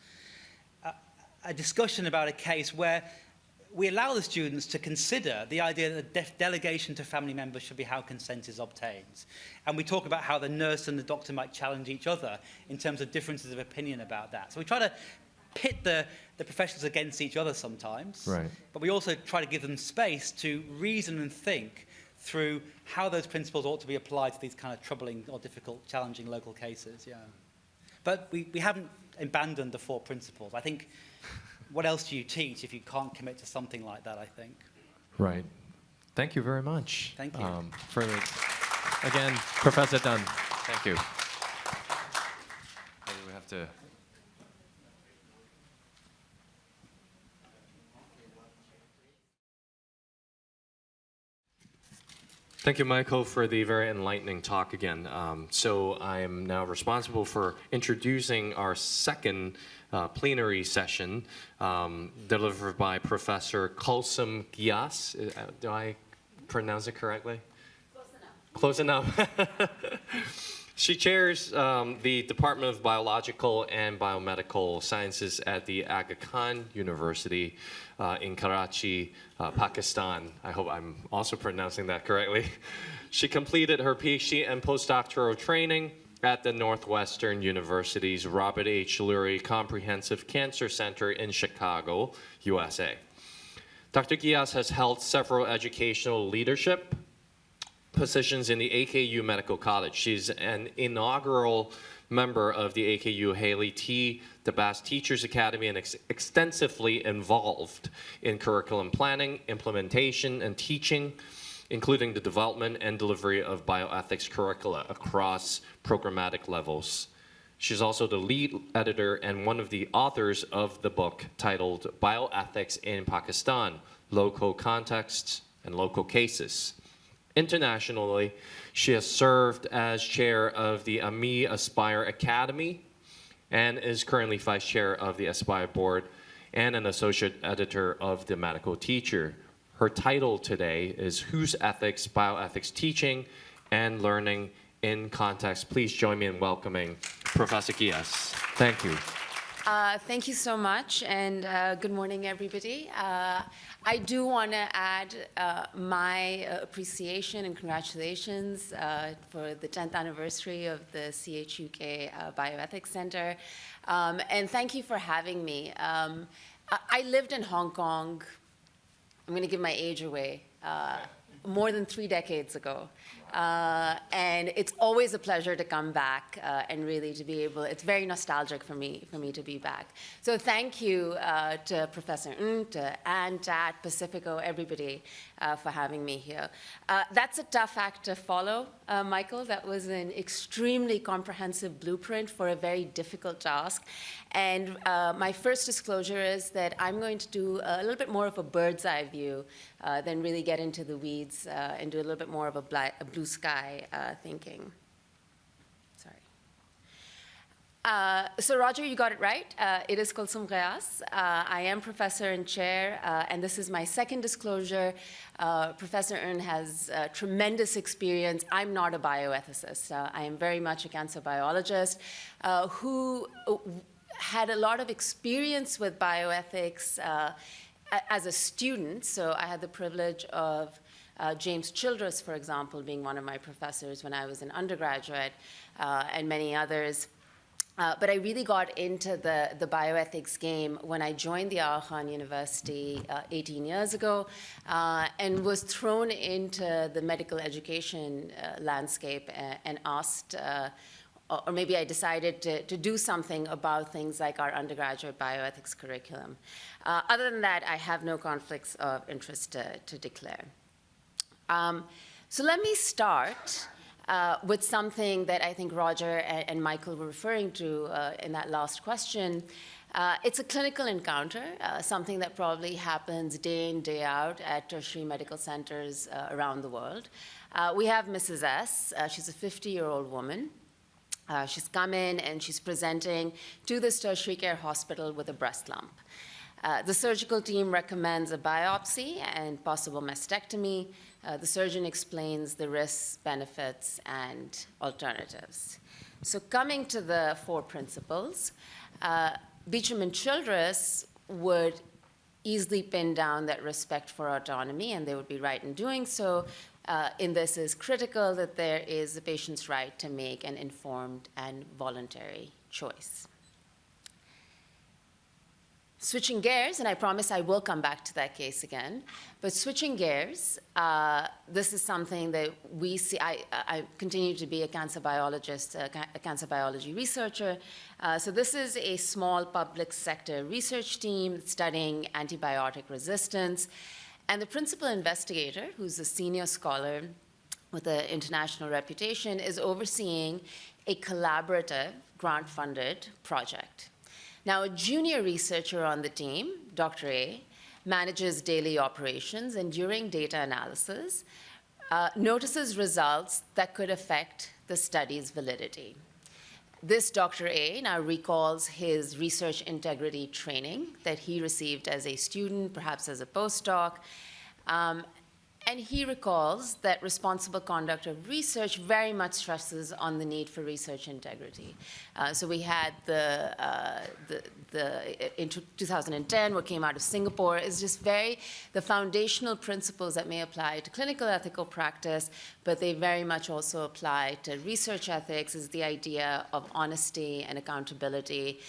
a discussion about a case where we allow the students to consider the idea that delegation to family members should be how consent is obtained. And we talk about how the nurse and the doctor might challenge each other in terms of differences of opinion about that. So we try to pit the professionals against each other sometimes, Right. but we also try to give them space to reason and think through how those principles ought to be applied to these kind of troubling or difficult, challenging local cases, But we haven't abandoned the 4 principles. I think, what else do you teach if you can't commit to something like that, I think? Right. Thank you very much. Thank you. Again, Professor Dunn, thank you. Maybe we have to... Thank you, Michael, for the very enlightening talk again. So I am now responsible for introducing our second plenary session delivered by Professor Kulsum Gias. Do I pronounce it correctly? Close enough. She chairs the Department of Biological and Biomedical Sciences at the Aga Khan University in Karachi, Pakistan. I hope I'm also pronouncing that correctly. She completed her PhD and postdoctoral training at the Northwestern University's Robert H. Lurie Comprehensive Cancer Center in Chicago, USA. Dr. Gias has held several educational leadership positions in the AKU Medical College. She's an inaugural member of the AKU Haley T. DeBass Teachers Academy and extensively involved in curriculum planning, implementation, and teaching, including the development and delivery of bioethics curricula across programmatic levels. She's also the lead editor and one of the authors of the book titled Bioethics in Pakistan, Local Contexts and Local Cases. Internationally, she has served as chair of the AMI Aspire Academy and is currently vice chair of the Aspire board and an associate editor of the Medical Teacher. Her title today is Whose Ethics, Bioethics Teaching and Learning in Context. Please join me in welcoming Professor Gias. Thank you. Thank you so much, and good morning, everybody. I do want to add my appreciation and congratulations for the 10th anniversary of the CHUK Bioethics Center, and thank you for having me. I lived in Hong Kong, I'm going to give my age away, more than 3 decades ago. And it's always a pleasure to come back and really to be able, it's very nostalgic for me to be back. So thank you to Professor Ng, to Anne, Tat, Pacifico, everybody for having me here. That's a tough act to follow, Michael. That was an extremely comprehensive blueprint for a very difficult task. And my first disclosure is that I'm going to do a little bit more of a bird's eye view than really get into the weeds and do a little bit more of a blue sky thinking. Sorry. So Roger, you got it right. It is Kulsum Gias. I am professor and chair, and this is my second disclosure. Professor Ng has tremendous experience. I'm not a bioethicist. I am very much a cancer biologist who had a lot of experience with bioethics as a student. So I had the privilege of James Childress, for example, being one of my professors when I was an undergraduate, and many others. But I really got into the bioethics game when I joined the Aga Khan University 18 years ago and was thrown into the medical education landscape and asked, or maybe I decided to do something about things like our undergraduate bioethics curriculum. Other than that, I have no conflicts of interest to declare. So let me start with something that I think Roger and Michael were referring to in that last question. It's a clinical encounter, something that probably happens day in, day out at tertiary medical centers around the world. We have Mrs. S. She's a 50-year-old woman. She's come in and she's presenting to this tertiary care hospital with a breast lump. The surgical team recommends a biopsy and possible mastectomy. The surgeon explains the risks, benefits, and alternatives. So coming to the 4 principles, Beecham and Childress would easily pin down that respect for autonomy, and they would be right in doing so. In this is critical that there is the patient's right to make an informed and voluntary choice. Switching gears, and I promise I will come back to that case again, but switching gears, this is something that we see. I continue to be a cancer biologist, a cancer biology researcher. So this is a small public sector research team studying antibiotic resistance. And the principal investigator, who's a senior scholar with an international reputation, is overseeing a collaborative grant-funded project. Now, a junior researcher on the team, Dr. A, manages daily operations and during data analysis, notices results that could affect the study's validity. This Dr. A now recalls his research integrity training that he received as a student, perhaps as a postdoc, and he recalls that responsible conduct of research very much stresses on the need for research integrity. So we had in 2010, what came out of Singapore is just the foundational principles that may apply to clinical ethical practice, but they very much also apply to research ethics, is the idea of honesty and accountability,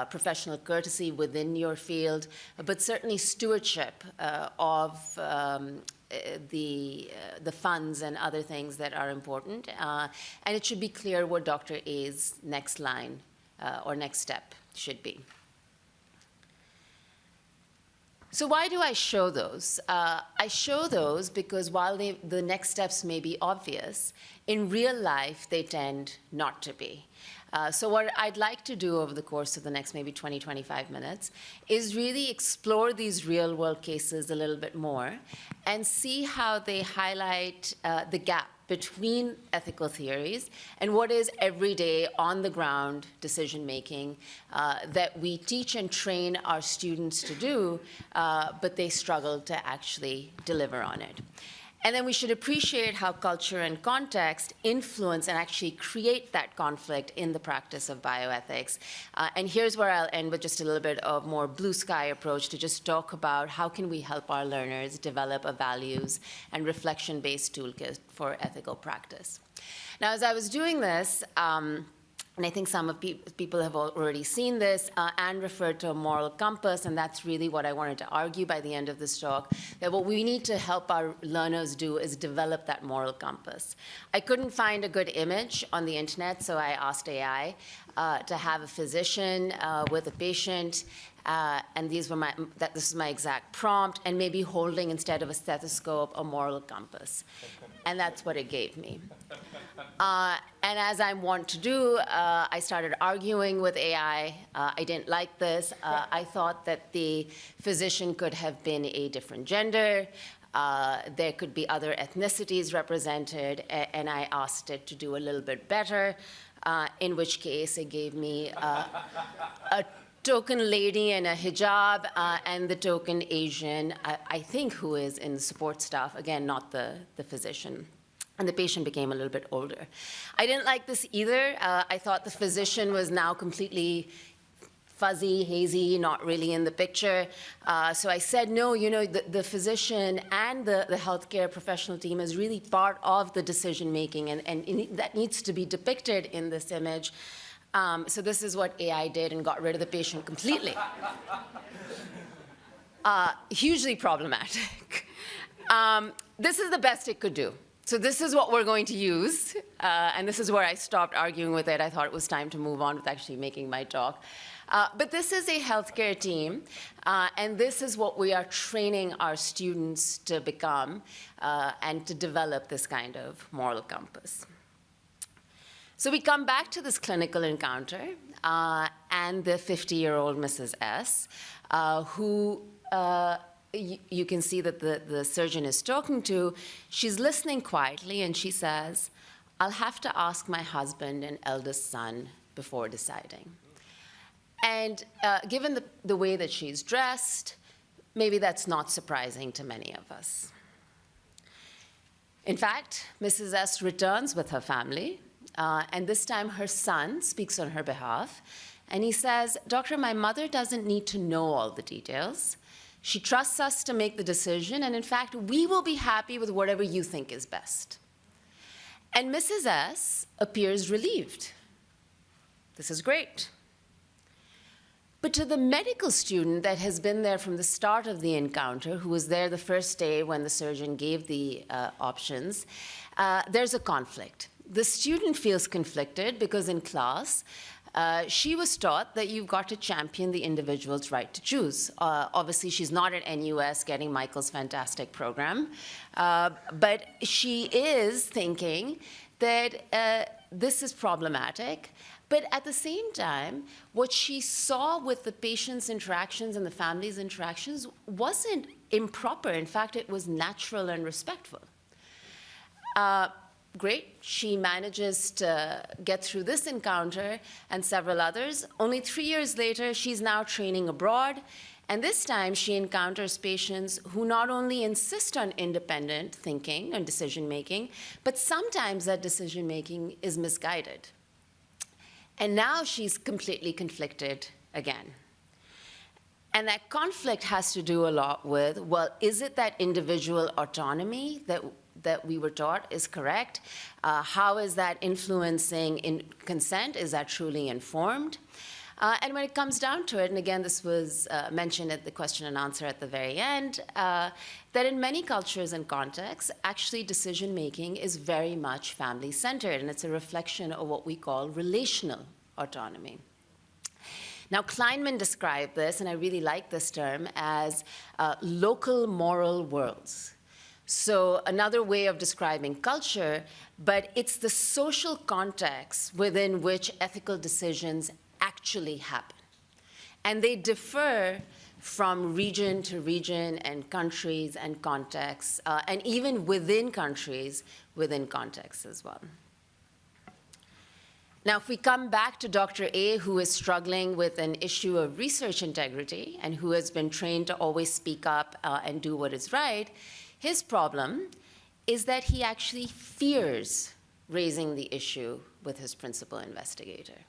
professional courtesy within your field, but certainly stewardship of the funds and other things that are important. And it should be clear what Dr. A's next line or next step should be. So why do I show those? I show those because while the next steps may be obvious, in real life they tend not to be. So what I'd like to do over the course of the next maybe 20, 25 minutes is really explore these real-world cases a little bit more and see how they highlight the gap between ethical theories and what is everyday, on-the-ground decision-making that we teach and train our students to do, but they struggle to actually deliver on it. And then we should appreciate how culture and context influence and actually create that conflict in the practice of bioethics. And here's where I'll end with just a little bit of more blue sky approach to just talk about how can we help our learners develop a values and reflection-based toolkit for ethical practice. Now, as I was doing this, and I think some of people have already seen this, and referred to a moral compass, and that's really what I wanted to argue by the end of this talk, that what we need to help our learners do is develop that moral compass. I couldn't find a good image on the internet, so I asked AI to have a physician with a patient, and this is my exact prompt, and maybe holding, instead of a stethoscope, a moral compass. And that's what it gave me. And as I want to do, I started arguing with AI. I didn't like this. I thought that the physician could have been a different gender. There could be other ethnicities represented, and I asked it to do a little bit better, in which case it gave me a token lady in a hijab and the token Asian, I think, who is in support staff, again, not the physician. And the patient became a little bit older. I didn't like this either. I thought the physician was now completely fuzzy, hazy, not really in the picture. So I said, no, the physician and the healthcare professional team is really part of the decision-making, and that needs to be depicted in this image. So this is what AI did and got rid of the patient completely. Hugely problematic. This is the best it could do. So this is what we're going to use, and this is where I stopped arguing with it. I thought it was time to move on with actually making my talk. But this is a healthcare team, and this is what we are training our students to become and to develop this kind of moral compass. So we come back to this clinical encounter and the 50-year-old Mrs. S, who you can see that the surgeon is talking to. She's listening quietly, and she says, "I'll have to ask my husband and eldest son before deciding." And given the way that she's dressed, maybe that's not surprising to many of us. In fact, Mrs. S returns with her family, and this time her son speaks on her behalf, and he says, "Doctor, my mother doesn't need to know all the details. She trusts us to make the decision, and in fact, we will be happy with whatever you think is best." And Mrs. S appears relieved. This is great. But to the medical student that has been there from the start of the encounter, who was there the first day when the surgeon gave the options, there's a conflict. The student feels conflicted because in class, she was taught that you've got to champion the individual's right to choose. Obviously, she's not at NUS getting Michael's fantastic program, but she is thinking that this is problematic. But at the same time, what she saw with the patient's interactions and the family's interactions wasn't improper. In fact, it was natural and respectful. Great, she manages to get through this encounter and several others. Only 3 years later, she's now training abroad. And this time, she encounters patients who not only insist on independent thinking and decision-making, but sometimes that decision-making is misguided. And now she's completely conflicted again. And that conflict has to do a lot with, well, is it that individual autonomy that we were taught is correct? How is that influencing in consent? Is that truly informed? And when it comes down to it, and again, this was mentioned at the question and answer at the very end, that in many cultures and contexts, actually decision-making is very much family-centered, and it's a reflection of what we call relational autonomy. Now, Kleinman described this, and I really like this term, as local moral worlds. So another way of describing culture, but it's the social context within which ethical decisions actually happen. And they differ from region to region and countries and contexts, and even within countries, within contexts as well. Now, if we come back to Dr. A, who is struggling with an issue of research integrity and who has been trained to always speak up and do what is right, his problem is that he actually fears raising the issue with his principal investigator.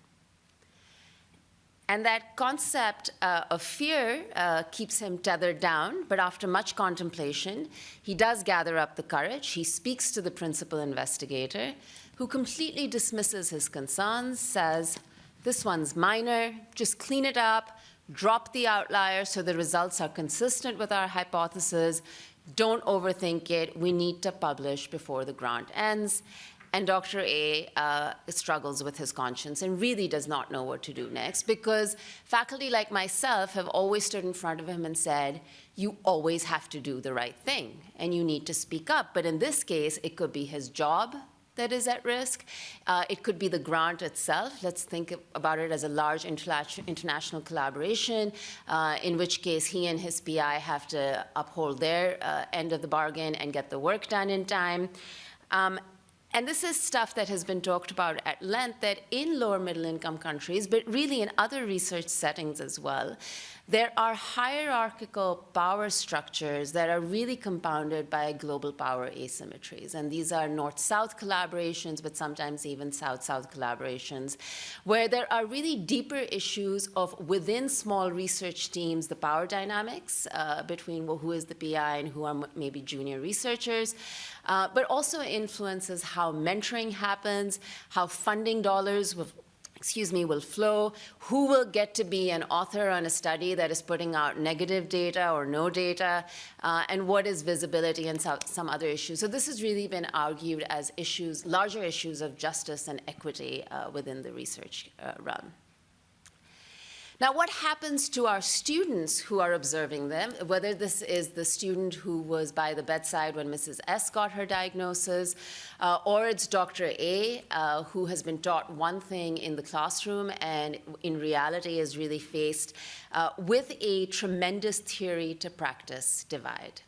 And that concept of fear keeps him tethered down, but after much contemplation, he does gather up the courage. He speaks to the principal investigator, who completely dismisses his concerns, says, "This one's minor, just clean it up, drop the outlier so the results are consistent with our hypothesis, don't overthink it, we need to publish before the grant ends." And Dr. A struggles with his conscience and really does not know what to do next, because faculty like myself have always stood in front of him and said, you always have to do the right thing, and you need to speak up. But in this case, it could be his job that is at risk. It could be the grant itself. Let's think about it as a large international collaboration, in which case he and his PI have to uphold their end of the bargain and get the work done in time. And this is stuff that has been talked about at length, that in lower middle income countries, but really in other research settings as well, there are hierarchical power structures that are really compounded by global power asymmetries. And these are north-south collaborations, but sometimes even south-south collaborations, where there are really deeper issues of within small research teams, the power dynamics between who is the PI and who are maybe junior researchers, but also influences how mentoring happens, how funding dollars will flow, who will get to be an author on a study that is putting out negative data or no data, and what is visibility and some other issues. So this has really been argued as issues, larger issues of justice and equity within the research realm. Now, what happens to our students who are observing them, whether this is the student who was by the bedside when Mrs. S got her diagnosis, or it's Dr. A, who has been taught one thing in the classroom and in reality is really faced with a tremendous theory to practice divide.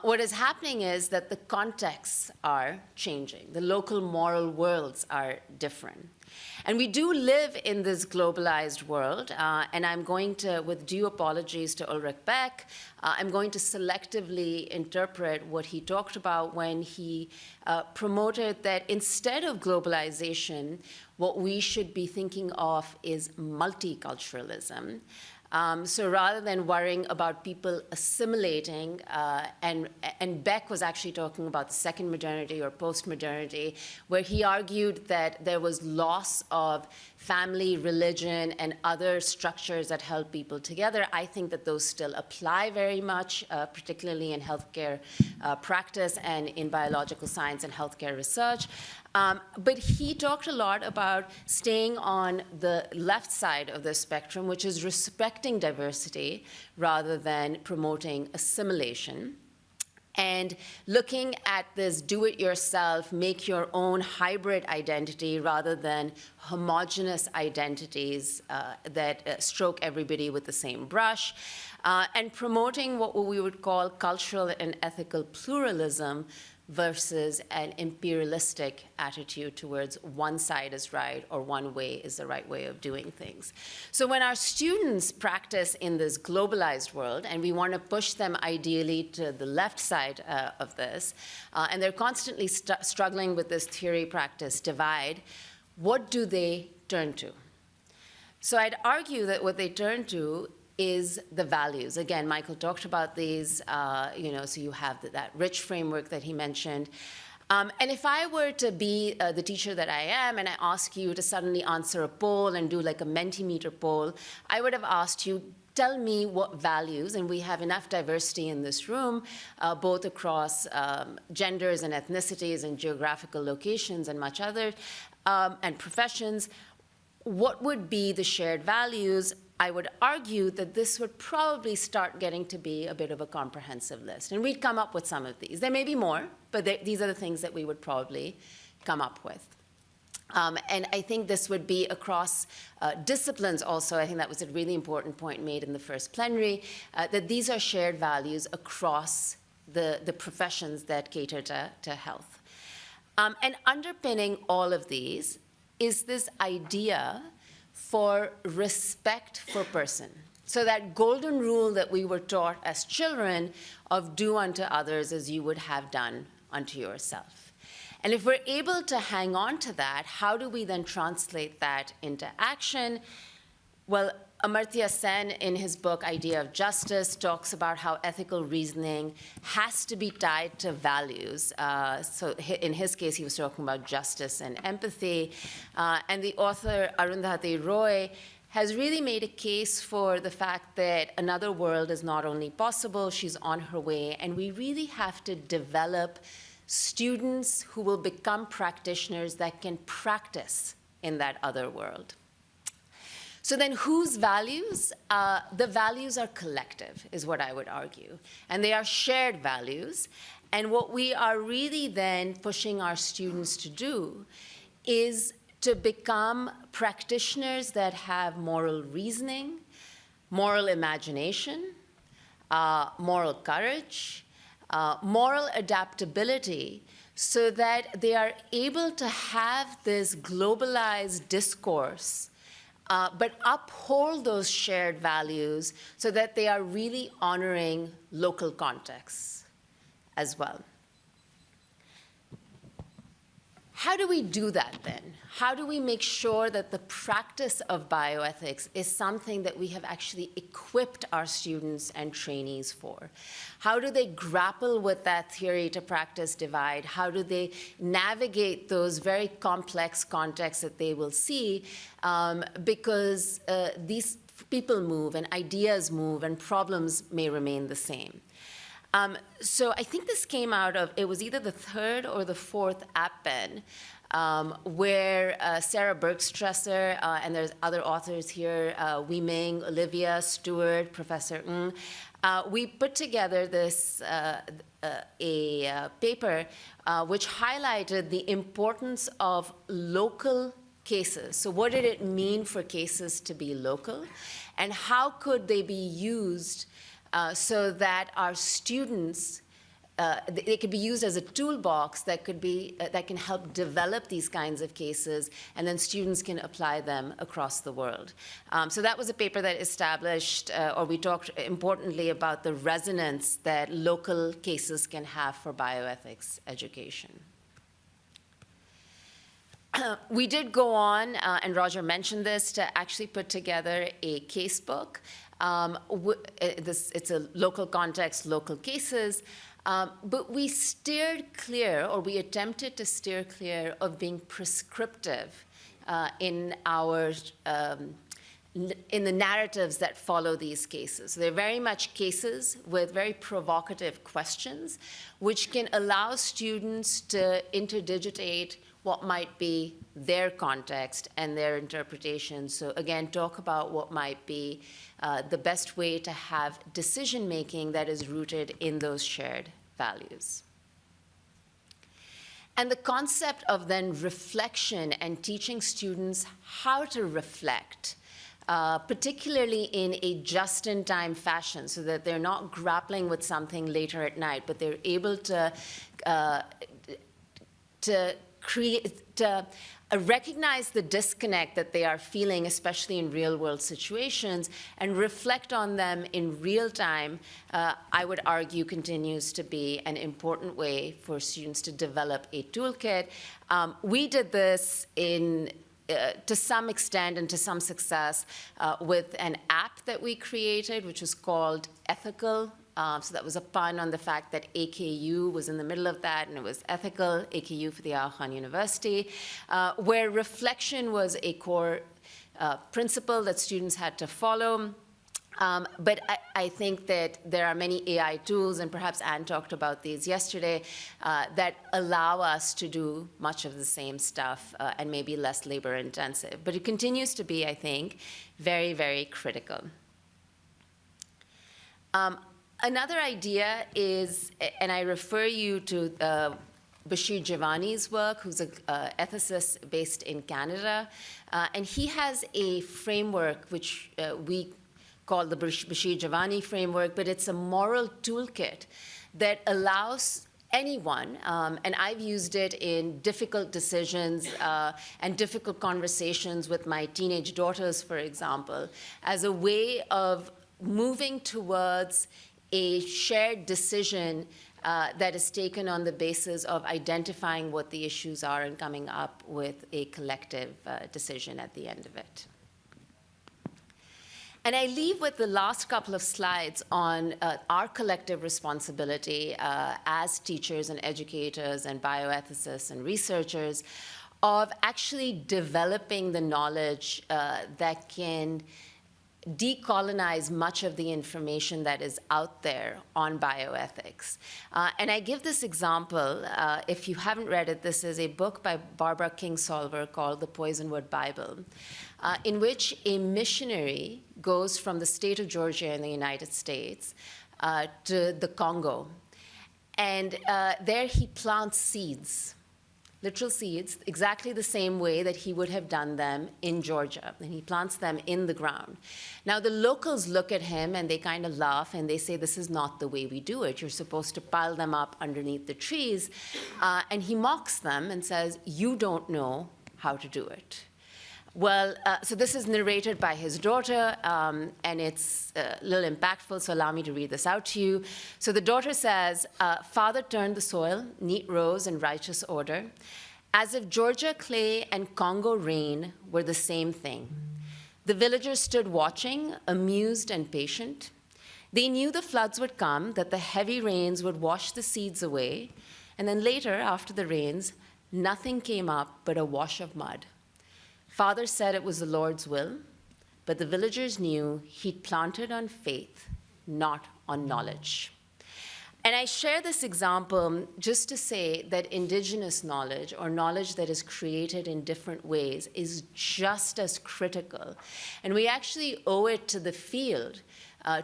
What is happening is that the contexts are changing. The local moral worlds are different. And we do live in this globalized world, and I'm going to, with due apologies to Ulrich Beck, I'm going to selectively interpret what he talked about when he promoted that instead of globalization, what we should be thinking of is multiculturalism. So rather than worrying about people assimilating, and Beck was actually talking about the second modernity or post-modernity, where he argued that there was loss of family, religion, and other structures that held people together. I think that those still apply very much, particularly in healthcare practice and in biological science and healthcare research. But he talked a lot about staying on the left side of the spectrum, which is respecting diversity rather than promoting assimilation, and looking at this do-it-yourself, make your own hybrid identity rather than homogeneous identities that stroke everybody with the same brush, and promoting what we would call cultural and ethical pluralism versus an imperialistic attitude towards one side is right or one way is the right way of doing things. So when our students practice in this globalized world, and we want to push them ideally to the left side of this, and they're constantly struggling with this theory-practice divide, what do they turn to? So I'd argue that what they turn to is the values. Again, Michael talked about these, so you have that rich framework that he mentioned. And if I were to be the teacher that I am, and I ask you to suddenly answer a poll and do like a Mentimeter poll, I would have asked you, tell me what values, and we have enough diversity in this room, both across genders and ethnicities and geographical locations and much other, and professions, what would be the shared values? I would argue that this would probably start getting to be a bit of a comprehensive list. And we'd come up with some of these. There may be more, but these are the things that we would probably come up with. And I think this would be across disciplines also. I think that was a really important point made in the first plenary, that these are shared values across the professions that cater to health. And underpinning all of these is this idea for respect for person. So that golden rule that we were taught as children of do unto others as you would have done unto yourself. And if we're able to hang on to that, how do we then translate that into action? Well, Amartya Sen, in his book Idea of Justice, talks about how ethical reasoning has to be tied to values. So in his case, he was talking about justice and empathy. And the author, Arundhati Roy, has really made a case for the fact that another world is not only possible, she's on her way, and we really have to develop students who will become practitioners that can practice in that other world. So then whose values? The values are collective, is what I would argue. And they are shared values. And what we are really then pushing our students to do is to become practitioners that have moral reasoning, moral imagination, moral courage, moral adaptability, so that they are able to have this globalized discourse but uphold those shared values so that they are really honoring local contexts as well. How do we do that then? how do we make sure that the practice of bioethics is something that we have actually equipped our students and trainees for? How do they grapple with that theory to practice divide? How do they navigate those very complex contexts that they will see? Because these people move and ideas move and problems may remain the same. So I think this came out of, it was either the third or the fourth APBEN, where Sarah Bergstresser, and there's other authors here, Wei Ming, Olivia, Stewart, Professor Ng, we put together this paper which highlighted the importance of local cases. So what did it mean for cases to be local? And how could they be used so that our students, they could be used as a toolbox that could be, that can help develop these kinds of cases, and then students can apply them across the world. So that was a paper that established, or we talked importantly about the resonance that local cases can have for bioethics education. We did go on, and Roger mentioned this, to actually put together a case book. It's a local context, local cases, but we steered clear, or we attempted to steer clear of being prescriptive in our in the narratives that follow these cases. So they're very much cases with very provocative questions, which can allow students to interdigitate what might be their context and their interpretation. So again, talk about what might be the best way to have decision-making that is rooted in those shared values. And the concept of then reflection and teaching students how to reflect, particularly in a just-in-time fashion, so that they're not grappling with something later at night, but they're able to recognize the disconnect that they are feeling, especially in real-world situations, and reflect on them in real time, I would argue continues to be an important way for students to develop a toolkit. We did this to some extent and to some success with an app that we created, which was called Ethical. So that was a pun on the fact that AKU was in the middle of that, and it was ethical, AKU for the Aga Khan University, where reflection was a core principle that students had to follow. But I think that there are many AI tools, and perhaps Anne talked about these yesterday, that allow us to do much of the same stuff and maybe less labor intensive. But it continues to be, I think, very, very critical. Another idea is, and I refer you to Bashir Javani's work, who's an ethicist based in Canada, and he has a framework which we call the Bashir Javani framework, but it's a moral toolkit that allows anyone, and I've used it in difficult decisions and difficult conversations with my teenage daughters, for example, as a way of moving towards a shared decision that is taken on the basis of identifying what the issues are and coming up with a collective decision at the end of it. And I leave with the last couple of slides on our collective responsibility as teachers and educators and bioethicists and researchers of actually developing the knowledge that can decolonize much of the information that is out there on bioethics. And I give this example, if you haven't read it, this is a book by Barbara Kingsolver called The Poisonwood Bible, in which a missionary goes from the state of Georgia in the United States to the Congo. And there he plants seeds, literal seeds, exactly the same way that he would have done them in Georgia. And he plants them in the ground. Now, the locals look at him and they kind of laugh and they say, this is not the way we do it. You're supposed to pile them up underneath the trees. And he mocks them and says, you don't know how to do it. Well, so this is narrated by his daughter, and it's a little impactful, so allow me to read this out to you. So the daughter says, Father turned the soil, neat rows in righteous order, as if Georgia clay and Congo rain were the same thing. The villagers stood watching, amused and patient. They knew the floods would come, that the heavy rains would wash the seeds away, and then later, after the rains, nothing came up but a wash of mud. Father said it was the Lord's will, but the villagers knew he'd planted on faith, not on knowledge. And I share this example just to say that indigenous knowledge, or knowledge that is created in different ways, is just as critical. And we actually owe it to the field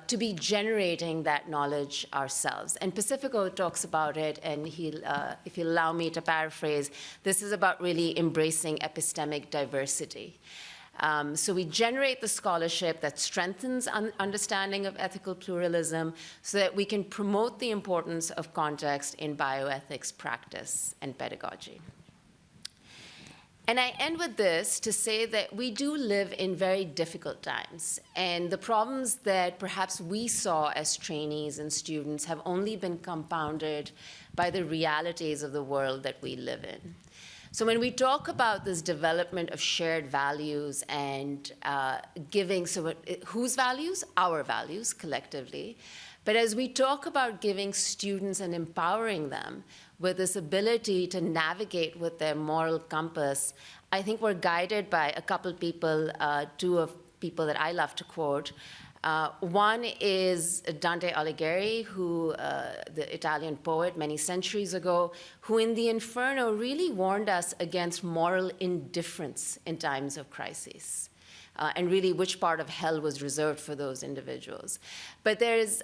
to be generating that knowledge ourselves. And Pacifico talks about it, and if he'll allow me to paraphrase, this is about really embracing epistemic diversity. So we generate the scholarship that strengthens understanding of ethical pluralism so that we can promote the importance of context in bioethics practice and pedagogy. And I end with this to say that we do live in very difficult times, and the problems that perhaps we saw as trainees and students have only been compounded by the realities of the world that we live in. So when we talk about this development of shared values and giving, so whose values? Our values, collectively. But as we talk about giving students and empowering them with this ability to navigate with their moral compass, I think we're guided by a couple people, two of people that I love to quote. One is Dante Alighieri, who, the Italian poet many centuries ago, who in the Inferno really warned us against moral indifference in times of crises. And really which part of hell was reserved for those individuals. But there's,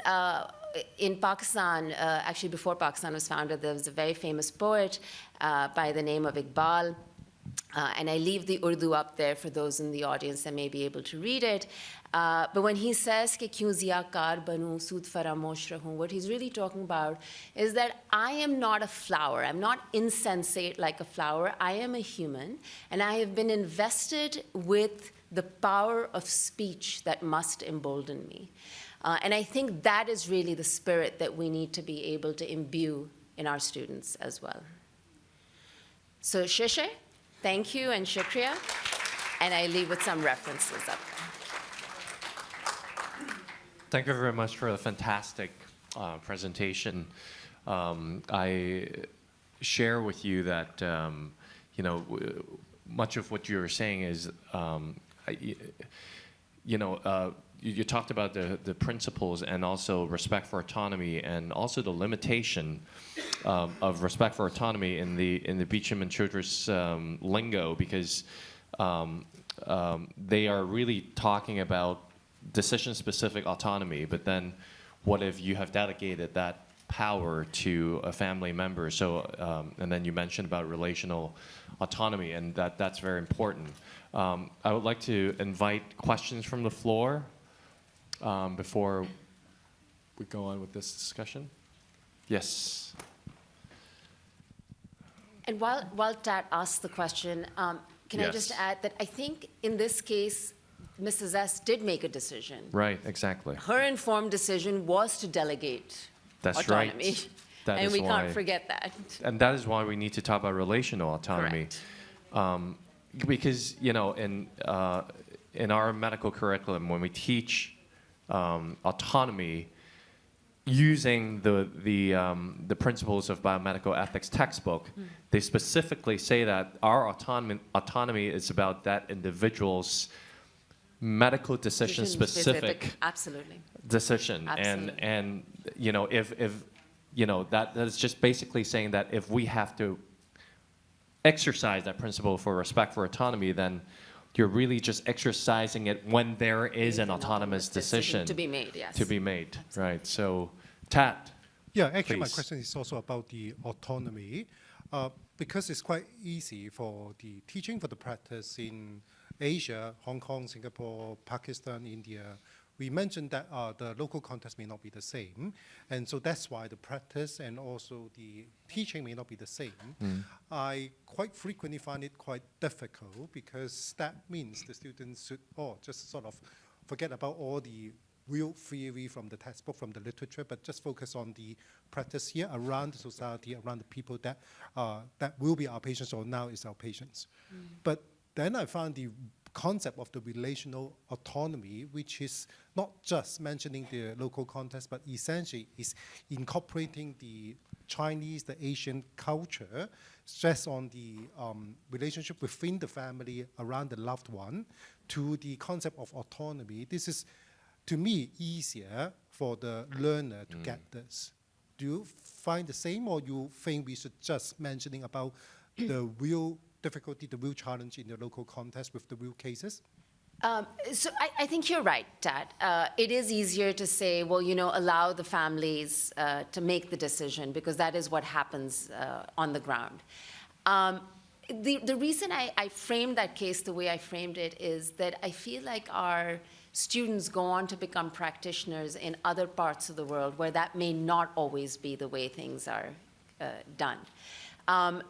in Pakistan, actually before Pakistan was founded, there was a very famous poet by the name of Iqbal. And I leave the Urdu up there for those in the audience that may be able to read it. But when he says, "Ke kyun ziyakar banu, sood faramosh rahun," what he's really talking about is that I am not a flower. I'm not insensate like a flower. I am a human, and I have been invested with the power of speech that must embolden me. And I think that is really the spirit that we need to be able to imbue in our students as well. So Shishe, thank you, and Shukriya. And I leave with some references up. Thank you very much for a fantastic presentation. I share with you that you know, much of what you were saying is you talked about the principles and also respect for autonomy, and also the limitation of respect for autonomy in the Beecham and Childress lingo, because they are really talking about decision-specific autonomy, but then what if you have delegated that power to a family member? So, and then you mentioned about relational autonomy, and that's very important. I would like to invite questions from the floor before we go on with this discussion. Yes. And while Tat asks the question, can I just add that I think in this case, Mrs. S did make a decision. Right, exactly. Her informed decision was to delegate autonomy. Right. That and is we why, can't forget that. And that is why we need to talk about relational autonomy. Because, you know, in our medical curriculum, when we teach autonomy using the principles of biomedical ethics textbook, they specifically say that our autonomy is about that individual's medical decision specific decision. Absolutely. And you know, if you know, that is just basically saying that if we have to exercise that principle for respect for autonomy, then you're really just exercising it when there is an autonomous decision to be made, yes. To be made, right? So, Tat. Yeah, actually, please. my question is also about the autonomy, because it's quite easy for the teaching for the practice in Asia, Hong Kong, Singapore, Pakistan, India. We mentioned that the local context may not be the same, and so that's why the practice and also the teaching may not be the same. I quite frequently find it quite difficult, because that means the students should just sort of forget about all the real theory from the textbook, from the literature, but just focus on the practice here around the society, around the people that that will be our patients or now is our patients. But then I found the concept of the relational autonomy, which is not just mentioning the local context, but essentially is incorporating the Chinese, the Asian culture, stress on the relationship within the family around the loved one, to the concept of autonomy. This is, to me, easier for the learner to get this. Do you find the same, or you think we should just mentioning about the real difficulty, the real challenge in the local context with the real cases? So I think you're right, Tad. It is easier to say, well, you know, allow the families to make the decision, because that is what happens on the ground. The reason I framed that case the way I framed it is that I feel like our students go on to become practitioners in other parts of the world where that may not always be the way things are done.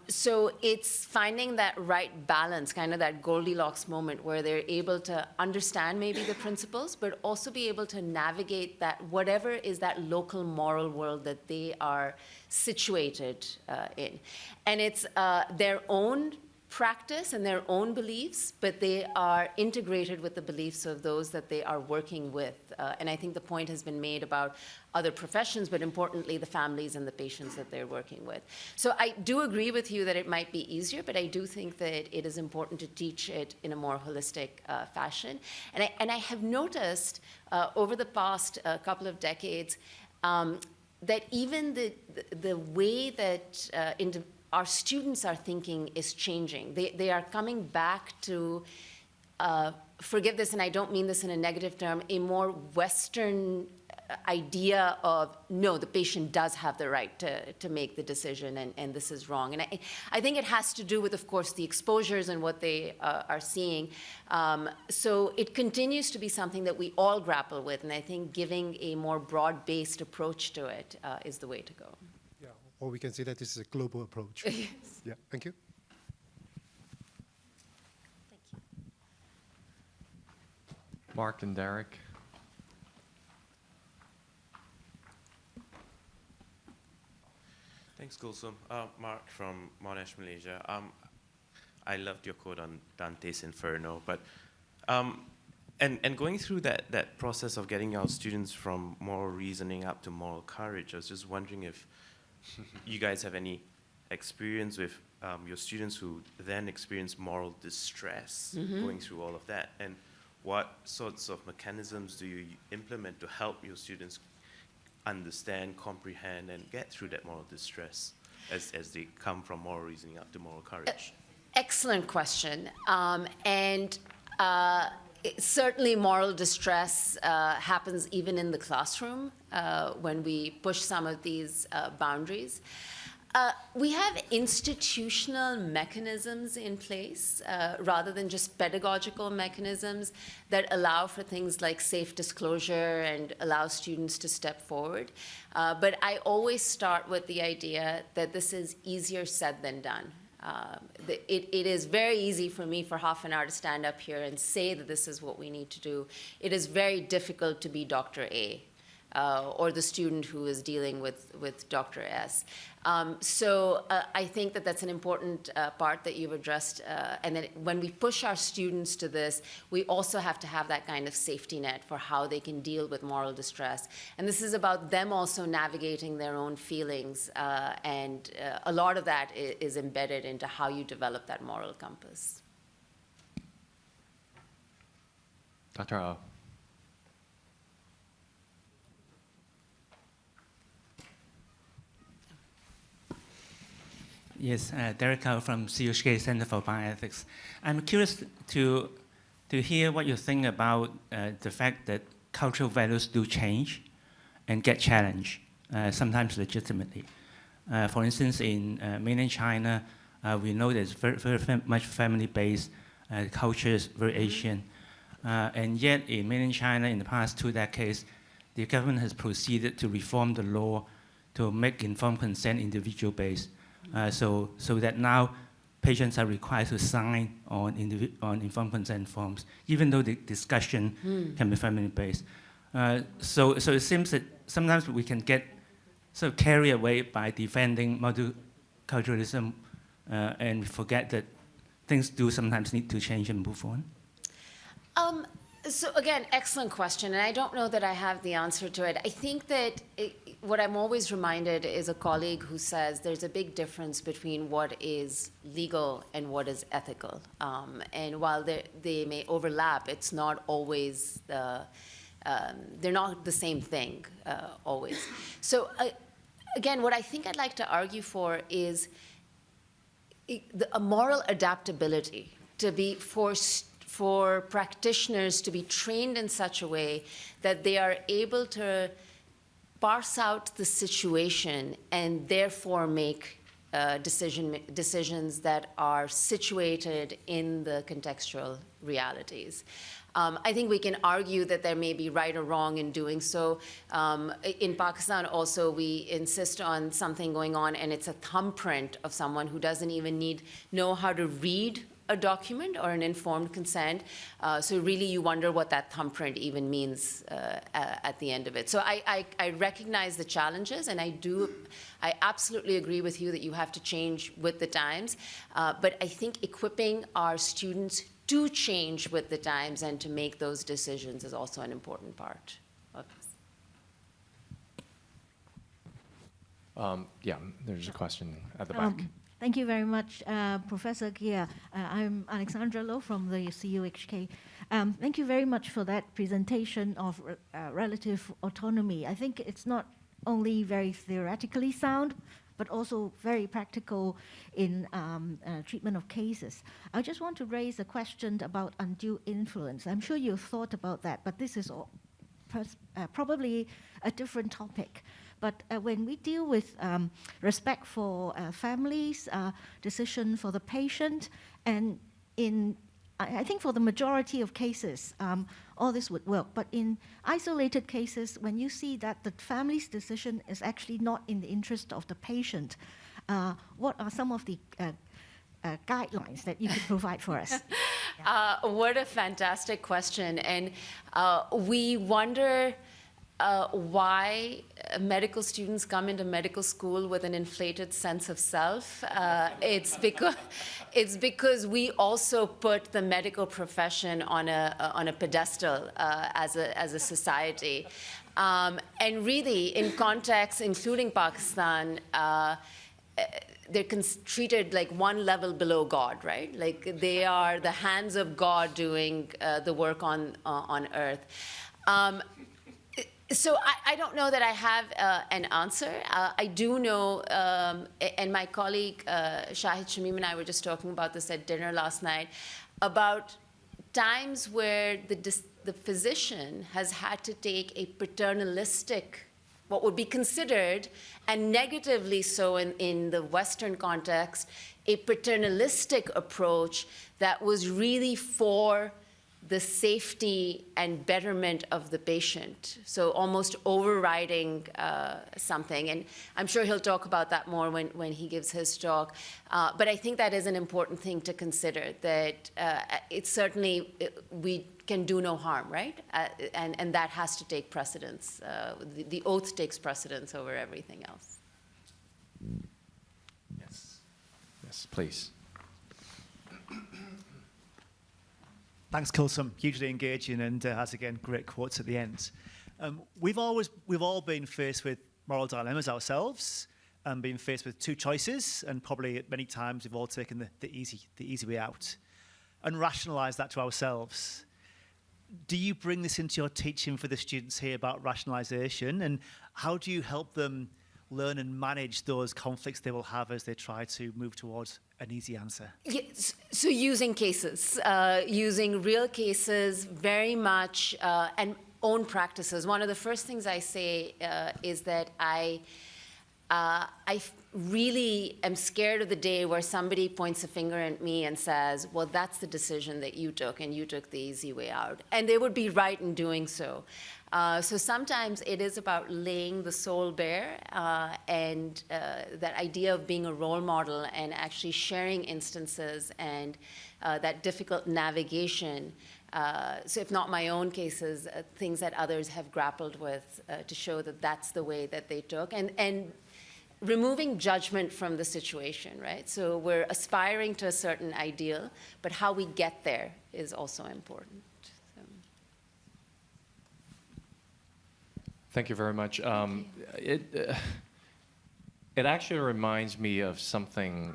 So it's finding that right balance, kind of that Goldilocks moment where they're able to understand maybe the principles, but also be able to navigate that, whatever is that local moral world that they are situated in. And it's their own practice and their own beliefs, but they are integrated with the beliefs of those that they are working with. And I think the point has been made about other professions, but importantly, the families and the patients that they're working with. So I do agree with you that it might be easier, but I do think that it is important to teach it in a more holistic fashion. And I have noticed over the past couple of decades that even the way that our students are thinking is changing. They are coming back to, forgive this, and I don't mean this in a negative term, a more Western idea of, no, the patient does have the right to make the decision, and this is wrong. And I think it has to do with, of course, the exposures and what they are seeing. So it continues to be something that we all grapple with, and I think giving a more broad-based approach to it is the way to go. Or we can say that this is a global approach. Yes. Yeah, thank you. Mark and Derek. Thanks, Gulsum. Mark from Monash, Malaysia. I loved your quote on Dante's Inferno, but and going through that process of getting our students from moral reasoning up to moral courage, I was just wondering if you guys have any experience with your students who then experience moral distress going through all of that, and what sorts of mechanisms do you implement to help your students understand, comprehend, and get through that moral distress as they come from moral reasoning up to moral courage? Excellent question. Certainly moral distress happens even in the classroom when we push some of these boundaries. We have institutional mechanisms in place rather than just pedagogical mechanisms that allow for things like safe disclosure and allow students to step forward. But I always start with the idea that this is easier said than done. It is very easy for me for half an hour to stand up here and say that this is what we need to do. It is very difficult to be Dr. A or the student who is dealing with Dr. S. So I think that that's an important part that you've addressed. And then when we push our students to this, we also have to have that kind of safety net for how they can deal with moral distress. And this is about them also navigating their own feelings. And a lot of that is embedded into how you develop that moral compass. Dr. O. Yes, Derek Kao from CUHK Center for Bioethics. I'm curious to hear what you think about the fact that cultural values do change and get challenged, sometimes legitimately. For instance, in mainland China, we know there's very much family-based culture is very Asian. And yet in mainland China, in the past 2 decades, the government has proceeded to reform the law to make informed consent individual-based. So that now patients are required to sign on informed consent forms, even though the discussion can be family-based. So it seems that sometimes we can get sort of carried away by defending multiculturalism and forget that things do sometimes need to change and move on. So again, excellent question, and I don't know that I have the answer to it. I think that what I'm always reminded is a colleague who says there's a big difference between what is legal and what is ethical. And while they may overlap, it's not always they're not the same thing always. So again, what I think I'd like to argue for is a moral adaptability to be for practitioners to be trained in such a way that they are able to parse out the situation and therefore make decisions that are situated in the contextual realities. I think we can argue that there may be right or wrong in doing so. In Pakistan also, we insist on something going on, and it's a thumbprint of someone who doesn't even know how to read a document or an informed consent. So really you wonder what that thumbprint even means at the end of it. So I recognize the challenges, and I absolutely agree with you that you have to change with the times. But I think equipping our students to change with the times and to make those decisions is also an important part of this. Yeah, there's a question at the back. Thank you very much, Professor Gia. I'm Alexandra Lowe from the CUHK. Thank you very much for that presentation of relative autonomy. I think it's not only very theoretically sound, but also very practical in treatment of cases. I just want to raise a question about undue influence. I'm sure you've thought about that, but this is probably a different topic. But when we deal with respect for families, decision for the patient, and I think for the majority of cases, all this would work. But in isolated cases, when you see that the family's decision is actually not in the interest of the patient, what are some of the guidelines that you could provide for us? What a fantastic question. And we wonder why medical students come into medical school with an inflated sense of self. It's because we also put the medical profession on a pedestal as a society. And really, in contexts, including Pakistan, they're treated like one level below God, right? Like they are the hands of God doing the work on earth. So I don't know that I have an answer. I do know, and my colleague Shahid Shamim and I were just talking about this at dinner last night, about times where the physician has had to take a paternalistic, what would be considered, and negatively so in the Western context, a paternalistic approach that was really for the safety and betterment of the patient. So almost overriding something. And I'm sure he'll talk about that more when he gives his talk. But I think that is an important thing to consider, that it's certainly, we can do no harm, right? And that has to take precedence. The oath takes precedence over everything else. Yes. Yes, please. Thanks, Kulsum. Hugely engaging and has, again, great quotes at the end. We've all been faced with moral dilemmas ourselves and been faced with two choices, and probably many times we've all taken the easy way out and rationalised that to ourselves. Do you bring this into your teaching for the students here about rationalisation, and how do you help them learn and manage those conflicts they will have as they try to move towards an easy answer? Yes, so using cases, using real cases very much, and own practices. One of the first things I say is that I really am scared of the day where somebody points a finger at me and says, well, that's the decision that you took, and you took the easy way out. And they would be right in doing so. So sometimes it is about laying the soul bare and that idea of being a role model and actually sharing instances and that difficult navigation. So if not my own cases, things that others have grappled with to show that that's the way that they took. And removing judgment from the situation, right? So we're aspiring to a certain ideal, but how we get there is also important. Thank you very much. It actually reminds me of something.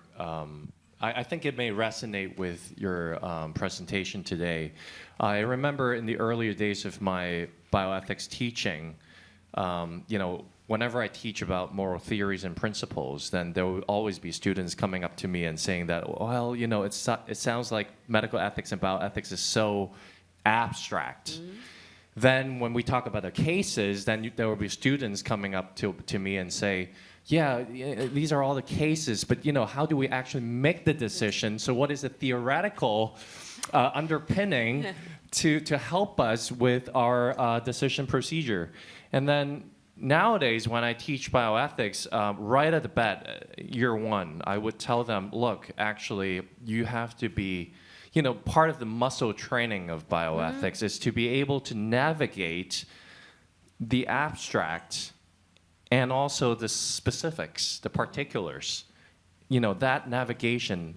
I think it may resonate with your presentation today. I remember in the earlier days of my bioethics teaching, whenever I teach about moral theories and principles, then there will always be students coming up to me and saying that, well, it sounds like medical ethics and bioethics is so abstract. Mm-hmm. Then when we talk about the cases, then there will be students coming up to me and say, yeah, these are all the cases, but how do we actually make the decision? So what is the theoretical underpinning to help us with our decision procedure? And then nowadays, when I teach bioethics, right at the bat, year one, I would tell them, look, actually, you have to be part of the muscle training of bioethics is to be able to navigate the abstract and also the specifics, the particulars. That navigation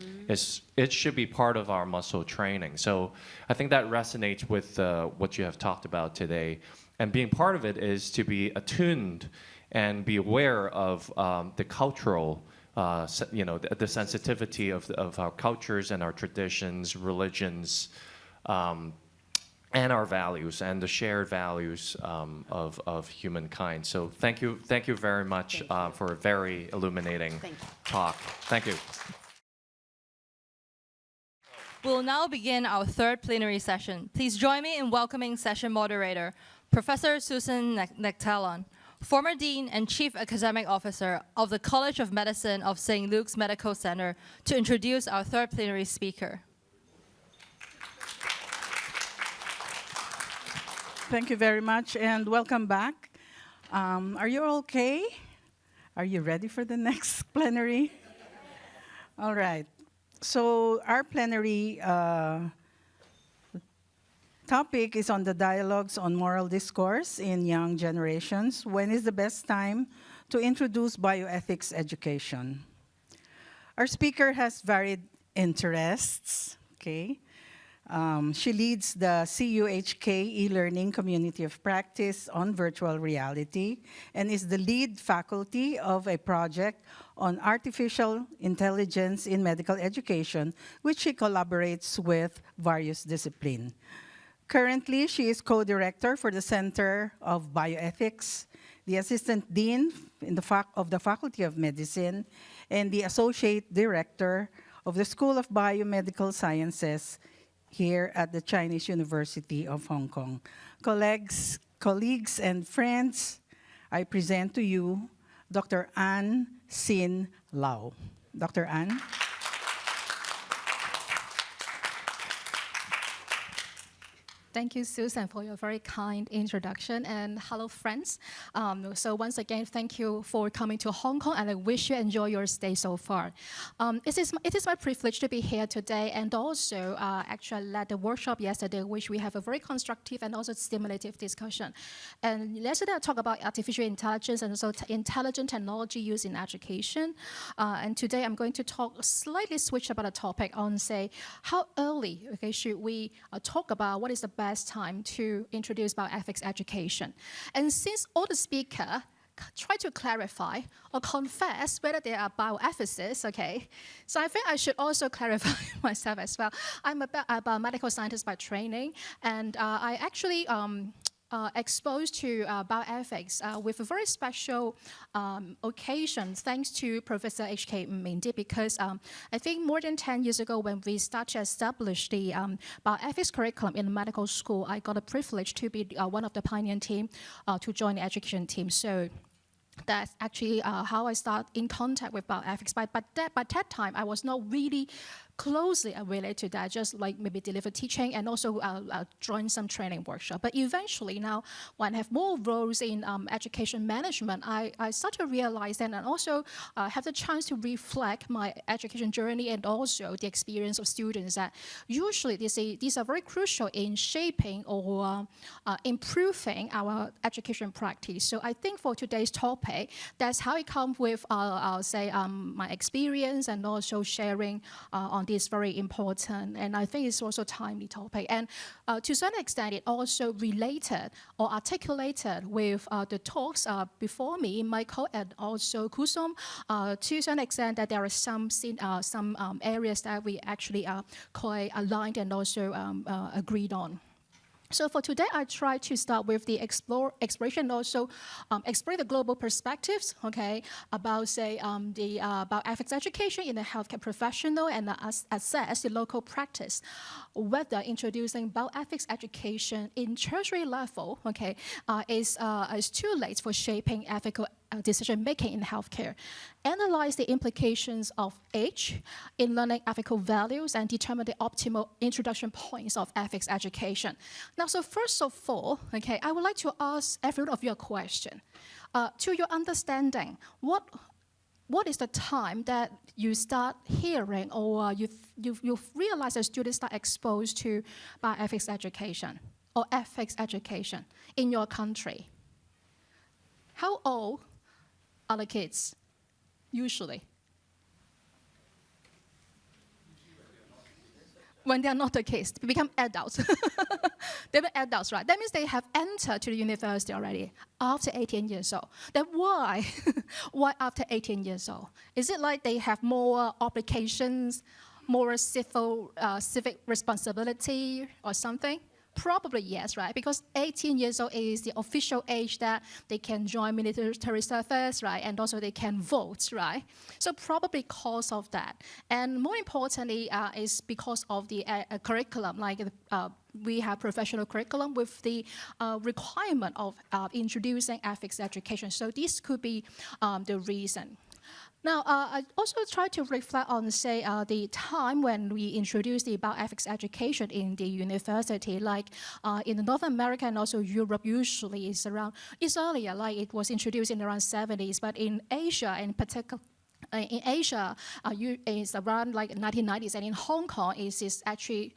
it should be part of our muscle training. So I think that resonates with what you have talked about today. And being part of it is to be attuned and be aware of the cultural the sensitivity of our cultures and our traditions, religions, and our values and the shared values of humankind. So thank you very much for a very illuminating talk. Thank you. We'll now begin our third plenary session. Please join me in welcoming session moderator, Professor Susan Nectalon, former Dean and Chief Academic Officer of the College of Medicine of St. Luke's Medical Center, to introduce our third plenary speaker. Thank you very much, and welcome back. Are you okay? Are you ready for the next plenary? All right. So our plenary topic is on the dialogues on moral discourse in young generations. When is the best time to introduce bioethics education? Our speaker has varied interests, okay? She leads the CUHK e-learning community of practice on virtual reality and is the lead faculty of a project on artificial intelligence in medical education, which she collaborates with various disciplines. Currently, she is co-director for the Center of Bioethics, the Assistant Dean of the Faculty of Medicine, and the Associate Director of the School of Biomedical Sciences here at the Chinese University of Hong Kong. Colleagues and friends, I present to you Dr. Ann Sin Lau. Dr. Ann. Thank you, Susan, for your very kind introduction. And hello, friends. So once again, thank you for coming to Hong Kong, and I wish you enjoy your stay so far. It is my privilege to be here today, and also actually led the workshop yesterday, which we have a very constructive and also stimulative discussion. And yesterday I talked about artificial intelligence and also intelligent technology used in education. And today I'm going to slightly switch about a topic on, say, how early should we talk about what is the best time to introduce bioethics education. And since all the speakers try to clarify or confess whether they are bioethicists, okay, so I think I should also clarify myself as well. I'm a biomedical scientist by training, and I actually exposed to bioethics with a very special occasion, thanks to Professor H.K. Mindy, because I think more than 10 years ago when we started to establish the bioethics curriculum in the medical school, I got a privilege to be one of the pioneering team to join the education team. So that's actually how I started in contact with bioethics. But by that time, I was not really closely related to that, just like maybe deliver teaching and also join some training workshop. But eventually now, when I have more roles in education management, I start to realize that, and also have the chance to reflect my education journey and also the experience of students, that usually these are very crucial in shaping or improving our education practice. So I think for today's topic, that's how it comes with, I'll say, my experience and also sharing on this very important, and I think it's also timely topic. And to some extent, it also related or articulated with the talks before me, Michael and also Kusum, to some extent that there are some areas that we actually are quite aligned and also agreed on. So for today, I try to start with the exploration, also explore the global perspectives, okay, about, say, about ethics education in the healthcare professional, and assess the local practice, whether introducing bioethics education in tertiary level, okay, is too late for shaping ethical decision-making in healthcare, analyze the implications of age in learning ethical values, and determine the optimal introduction points of ethics education. Now, so first of all, okay, I would like to ask every one of you a question. To your understanding, what is the time that you start hearing or you realize that students start exposed to bioethics education or ethics education in your country? How old are the kids, usually? When they are not the kids, they become adults. They were adults, right? That means they have entered to the university already after 18 years old. Then why? Why after 18 years old? Is it like they have more obligations, more civic responsibility or something? Probably yes, right? Because 18 years old is the official age that they can join military service, right? And also they can vote, right? So probably because of that. And more importantly is because of the curriculum, like we have professional curriculum with the requirement of introducing ethics education. So this could be the reason. Now, I also try to reflect on, say, the time when we introduced the bioethics education in the university, like in North America and also Europe, usually it's earlier, like it was introduced in around 70s, but in Asia in particular, it's around like 1990s, and in Hong Kong is actually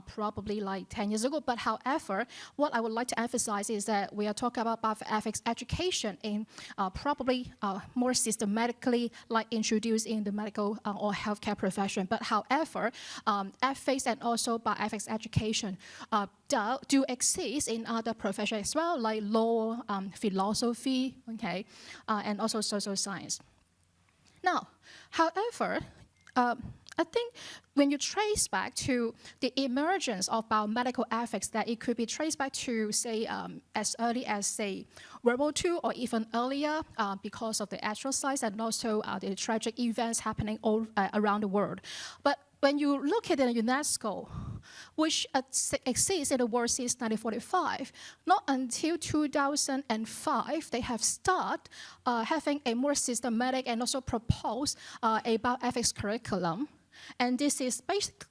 probably like 10 years ago. But however, what I would like to emphasize is that we are talking about bioethics education in probably more systematically, like introduced in the medical or healthcare profession. But however, ethics and also bioethics education do exist in other professions as well, like law, philosophy, okay, and also social science. Now, however, I think when you trace back to the emergence of biomedical ethics, that it could be traced back to, say, as early as, say, World War II or even earlier because of the atrocities and also the tragic events happening all around the world. But when you look at the UNESCO, which exists in the world since 1945, not until 2005 they have started having a more systematic and also proposed a bioethics curriculum. And this is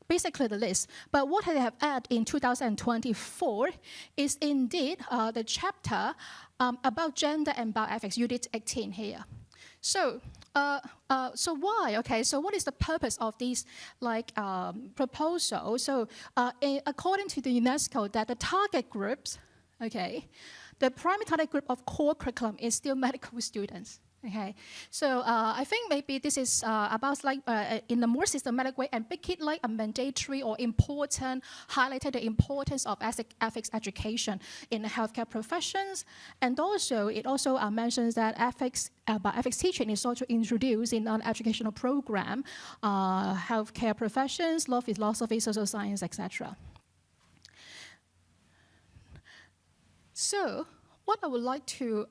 basically the list. But what they have added in 2024 is indeed the chapter about gender and bioethics, Unit 18 here. So why? Okay, so what is the purpose of this proposal? So according to the UNESCO, that the target groups, okay, the primary target group of core curriculum is still medical students. Okay, so I think maybe this is about in a more systematic way and make it like a mandatory or important, highlighted the importance of ethics education in the healthcare professions, and also it also mentions that ethics teaching is also introduced in an educational program, healthcare professions, law, philosophy, social science, etc. So what I would like to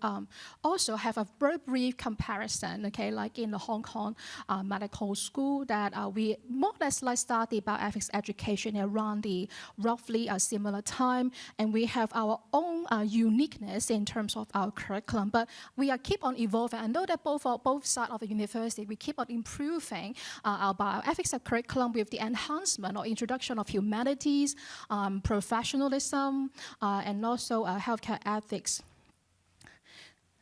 also have a very brief comparison, okay, like in the Hong Kong medical school, that we more or less started bioethics education around the roughly a similar time, and we have our own uniqueness in terms of our curriculum, but we are keep on evolving. I know that both sides of the university, we keep on improving our bioethics curriculum with the enhancement or introduction of humanities, professionalism, and also healthcare ethics.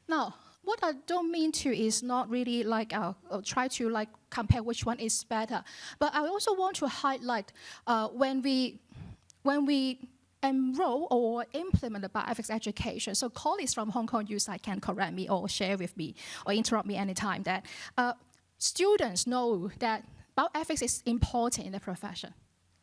Now, what I don't mean to is not really like try to like compare which one is better, but I also want to highlight when we enroll or implement the bioethics education. So colleagues from Hong Kong U side can correct me or share with me or interrupt me anytime that students know that bioethics is important in the profession.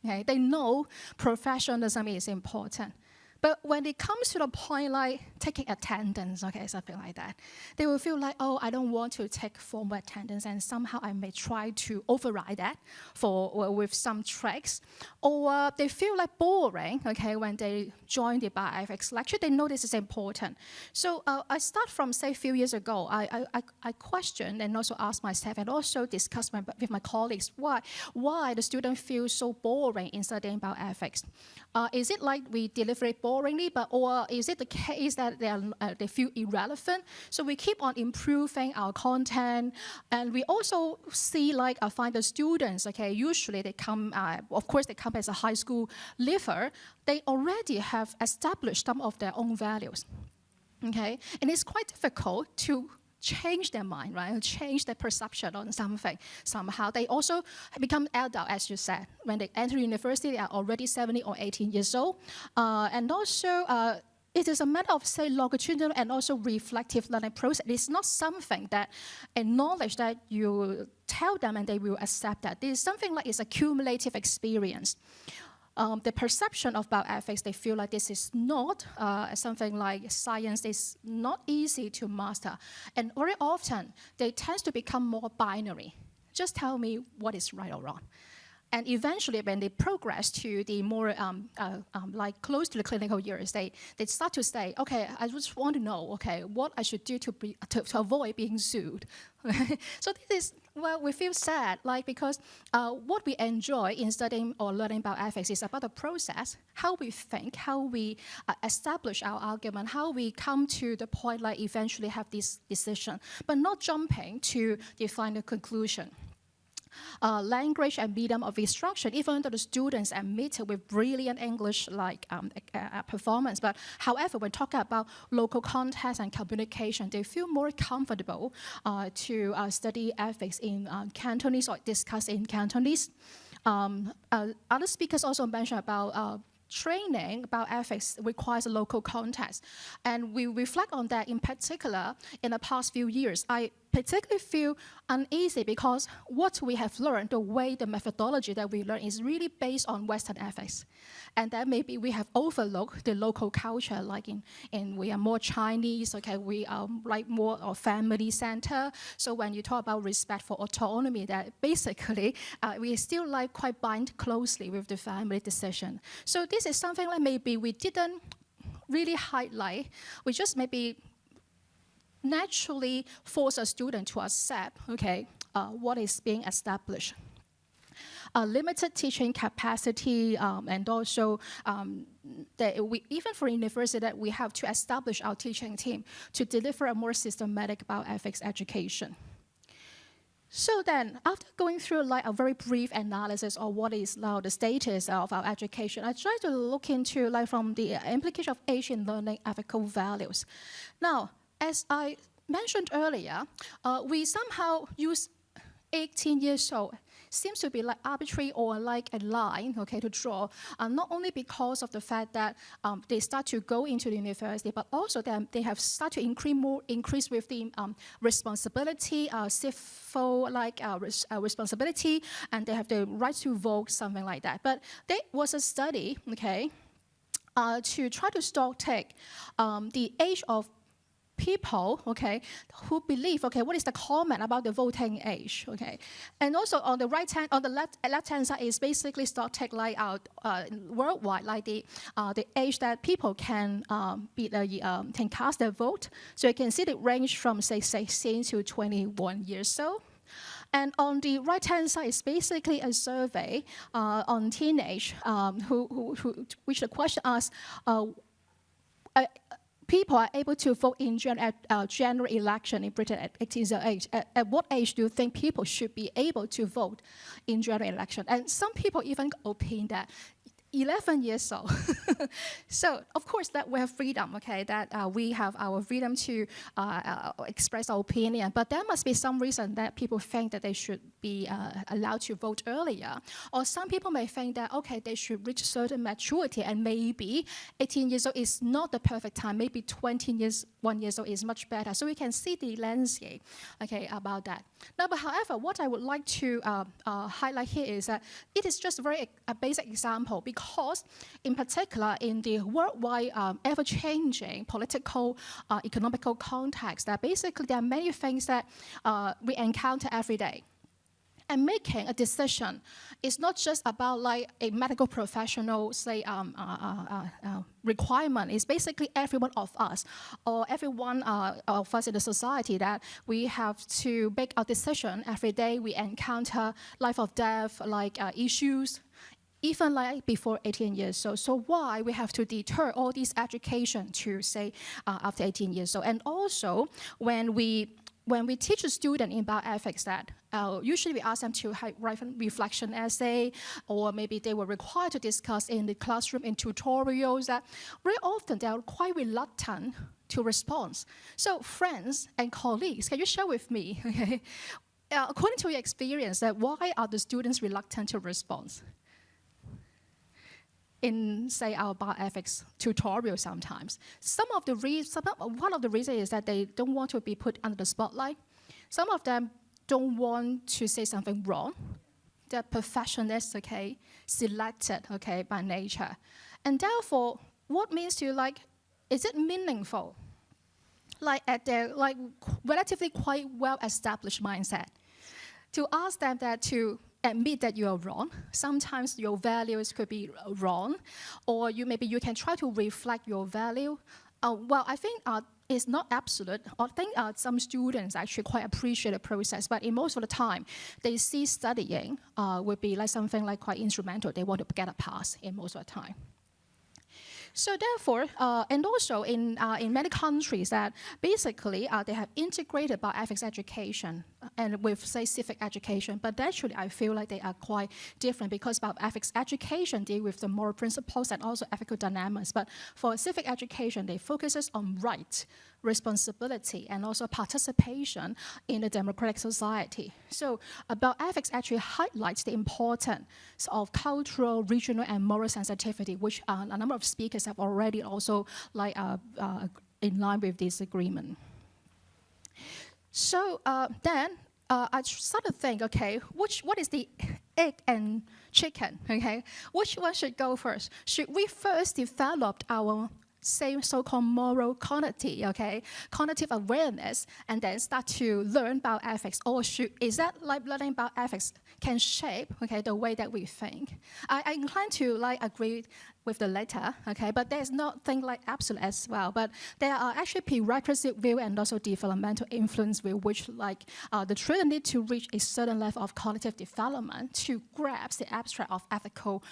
Okay? They know professionalism is important. But when it comes to the point like taking attendance, okay, something like that, they will feel like, oh, I don't want to take formal attendance, and somehow I may try to override that with some tricks. Or they feel like boring, okay, when they join the bioethics lecture. They know this is important. So I start from, say, a few years ago, I questioned and also asked myself and also discussed with my colleagues why the student feels so boring in studying bioethics. Is it like we deliver it boringly, or is it the case that they feel irrelevant? So we keep on improving our content, and we also see like find the students. Okay, usually they come. Of course, they come as a high school leaver. They already have established some of their own values. Okay, and it's quite difficult to change their mind, right? Change their perception on something. Somehow they also become adult, as you said. When they enter university, they are already 17 or 18 years old. And also, it is a matter of, say, longitudinal and also reflective learning process. It's not something that a knowledge that you tell them and they will accept that. This is something like it's a cumulative experience. The perception of bioethics, they feel like this is not something like science is not easy to master. And very often, they tend to become more binary. Just tell me what is right or wrong. And eventually, when they progress to the more like close to the clinical years, they start to say, okay, I just want to know, okay, what I should do to avoid being sued. So this is, well, we feel sad, like because what we enjoy in studying or learning about ethics is about the process, how we think, how we establish our argument, how we come to the point like eventually have this decision, but not jumping to the final conclusion. Language and medium of instruction, even though the students admit with brilliant English like performance, but however, when talking about local context and communication, they feel more comfortable to study ethics in Cantonese or discuss in Cantonese. Other speakers also mentioned about training about ethics requires a local context. And we reflect on that in particular in the past few years. I particularly feel uneasy because what we have learned, the way, the methodology that we learn is really based on Western ethics. And that maybe we have overlooked the local culture, like in we are more Chinese, okay, we are like more of family center. So when you talk about respect for autonomy, that basically we still like quite bind closely with the family decision. So this is something like maybe we didn't really highlight. We just maybe naturally force a student to accept, okay, what is being established. Limited teaching capacity, and also that we, even for university, that we have to establish our teaching team to deliver a more systematic bioethics education. So then, after going through like a very brief analysis of what is now the status of our education, I tried to look into like from the implication of age in learning ethical values. Now, as I mentioned earlier, we somehow use 18 years old. Seems to be like arbitrary or like a line, okay, to draw, not only because of the fact that they start to go into the university, but also that they have started to increase with the responsibility, civil responsibility, and they have the right to vote, something like that. But there was a study, okay, to try to stock take the age of people, okay, who believe, okay, what is the comment about the voting age, okay, and also on the right hand, on the left hand side is basically stock take like worldwide, like the age that people can can cast their vote. So you can see the range from say 16 to 21 years old. And on the right-hand side is basically a survey on teenage, which the question asks, people are able to vote in general election in Britain at 18 years of age. At what age do you think people should be able to vote in general election? And some people even opine that 11 years old. So, of course, that we have freedom, okay, that we have our freedom to express our opinion, but there must be some reason that people think that they should be allowed to vote earlier. Or some people may think that, okay, they should reach certain maturity, and maybe 18 years old is not the perfect time, maybe 21 years old is much better. So we can see the landscape, okay, about that. Now, but however, what I would like to highlight here is that it is just a basic example, because in particular in the worldwide ever-changing political, economical context, that basically there are many things that we encounter every day. And making a decision is not just about like a medical professional, say, requirement. It's basically every one of us, or every one of us in the society, that we have to make a decision every day. We encounter life or death, like issues, even like before 18 years old. So why we have to deter all these education to, say, after 18 years old? And also, when we teach a student in bioethics, that usually we ask them to write a reflection essay, or maybe they were required to discuss in the classroom in tutorials, that very often they are quite reluctant to respond. So friends and colleagues, can you share with me, okay, according to your experience, that why are the students reluctant to respond in, say, our bioethics tutorial sometimes? One of the reasons is that they don't want to be put under the spotlight. Some of them don't want to say something wrong. They're perfectionists, okay, selected, okay, by nature. And therefore, what means to you, like, is it meaningful? Like at their relatively quite well-established mindset, to ask them that to admit that you are wrong. Sometimes your values could be wrong, or maybe you can try to reflect your value. Well, I think it's not absolute. I think some students actually quite appreciate the process, but in most of the time, they see studying would be like something like quite instrumental. They want to get a pass in most of the time. So therefore, and also in many countries, that basically they have integrated bioethics education and with, say, civic education, but actually I feel like they are quite different, because bioethics education deal with the moral principles and also ethical dynamics, but for civic education, they focuses on right, responsibility, and also participation in a democratic society. So bioethics actually highlights the importance of cultural, regional, and moral sensitivity, which a number of speakers have already also in line with this agreement. So then I started to think, okay, what is the egg and chicken, okay? Which one should go first? Should we first develop our so-called moral cognitive, okay, cognitive awareness, and then start to learn about ethics, or is that like learning about ethics can shape, okay, the way that we think? I incline to agree with the latter, okay, but there's nothing like absolute as well. But there are actually prerequisite view and also developmental influence view, which the children need to reach a certain level of cognitive development to grasp the abstract of ethical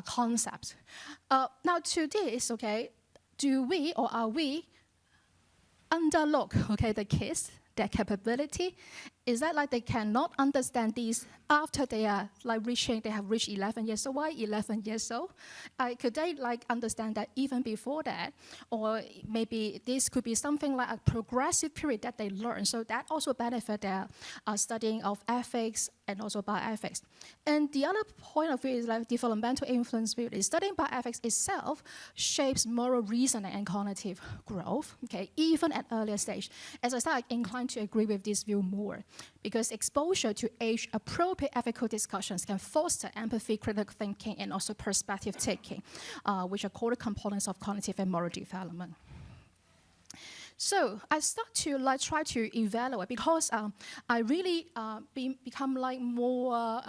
concepts. Now to this, okay, do we or are we underlook, okay, the kids, their capability? Is that like they cannot understand these after they are they have reached 11 years old? Why 11 years old? Could they understand that even before that? Or maybe this could be something like a progressive period that they learn. So that also benefit their studying of ethics and also bioethics. And the other point of view is developmental influence view. Is studying bioethics itself shapes moral reasoning and cognitive growth, okay, even at earlier stage. As I said, I incline to agree with this view more, because exposure to age-appropriate ethical discussions can foster empathy, critical thinking, and also perspective taking, which are core components of cognitive and moral development. So I start to try to evaluate, because I really become more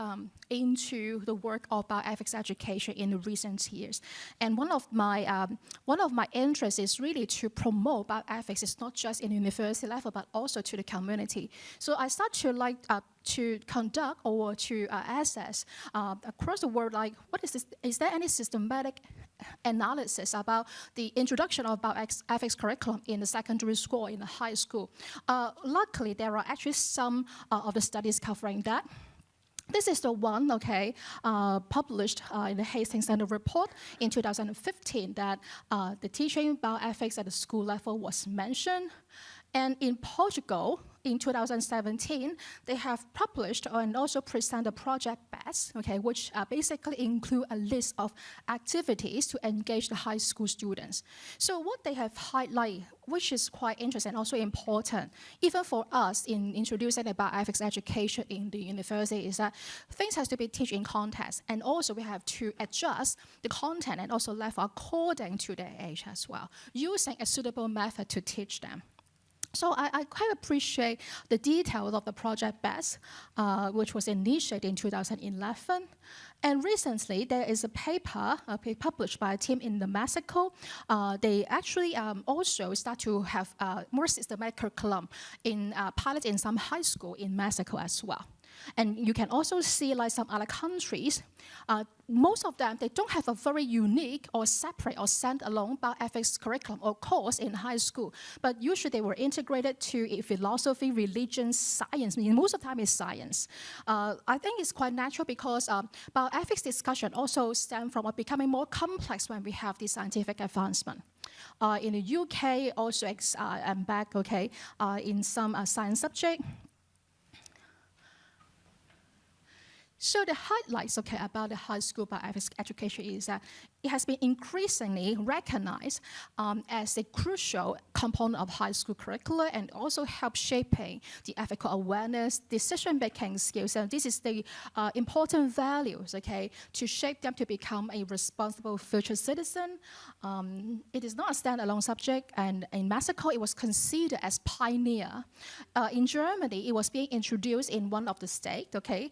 into the work of bioethics education in the recent years. And one of my interests is really to promote bioethics. It's not just in university level, but also to the community. So I start to to conduct or to assess across the world, like what is this? Is there any systematic analysis about the introduction of bioethics curriculum in the secondary school, in the high school? Luckily, there are actually some of the studies covering that. This is the one, okay, published in the Hastings Center report in 2015 that the teaching bioethics at the school level was mentioned. And in Portugal, in 2017, they have published and also presented Project BEST, okay, which basically include a list of activities to engage the high school students. So what they have highlighted, which is quite interesting and also important, even for us in introducing the bioethics education in the university, is that things has to be taught in context, and also we have to adjust the content and also level according to their age as well, using a suitable method to teach them. So I quite appreciate the details of the Project BEST, which was initiated in 2011. And recently, there is a paper published by a team in Mexico. They actually also start to have more systematic curriculum in pilot in some high school in Mexico as well. And you can also see like some other countries, most of them, they don't have a very unique or separate or standalone bioethics curriculum or course in high school. But usually they were integrated to philosophy, religion, science. I mean, most of the time it's science. I think it's quite natural because bioethics discussion also stem from becoming more complex when we have the scientific advancement. In the UK, also I'm back, okay, in some science subject. So the highlights, okay, about the high school bioethics education is that it has been increasingly recognized as a crucial component of high school curricula and also help shaping the ethical awareness, decision-making skills. And this is the important values, okay, to shape them to become a responsible future citizen. It is not a standalone subject, and in Mexico, it was considered as pioneer. In Germany, it was being introduced in one of the states, okay,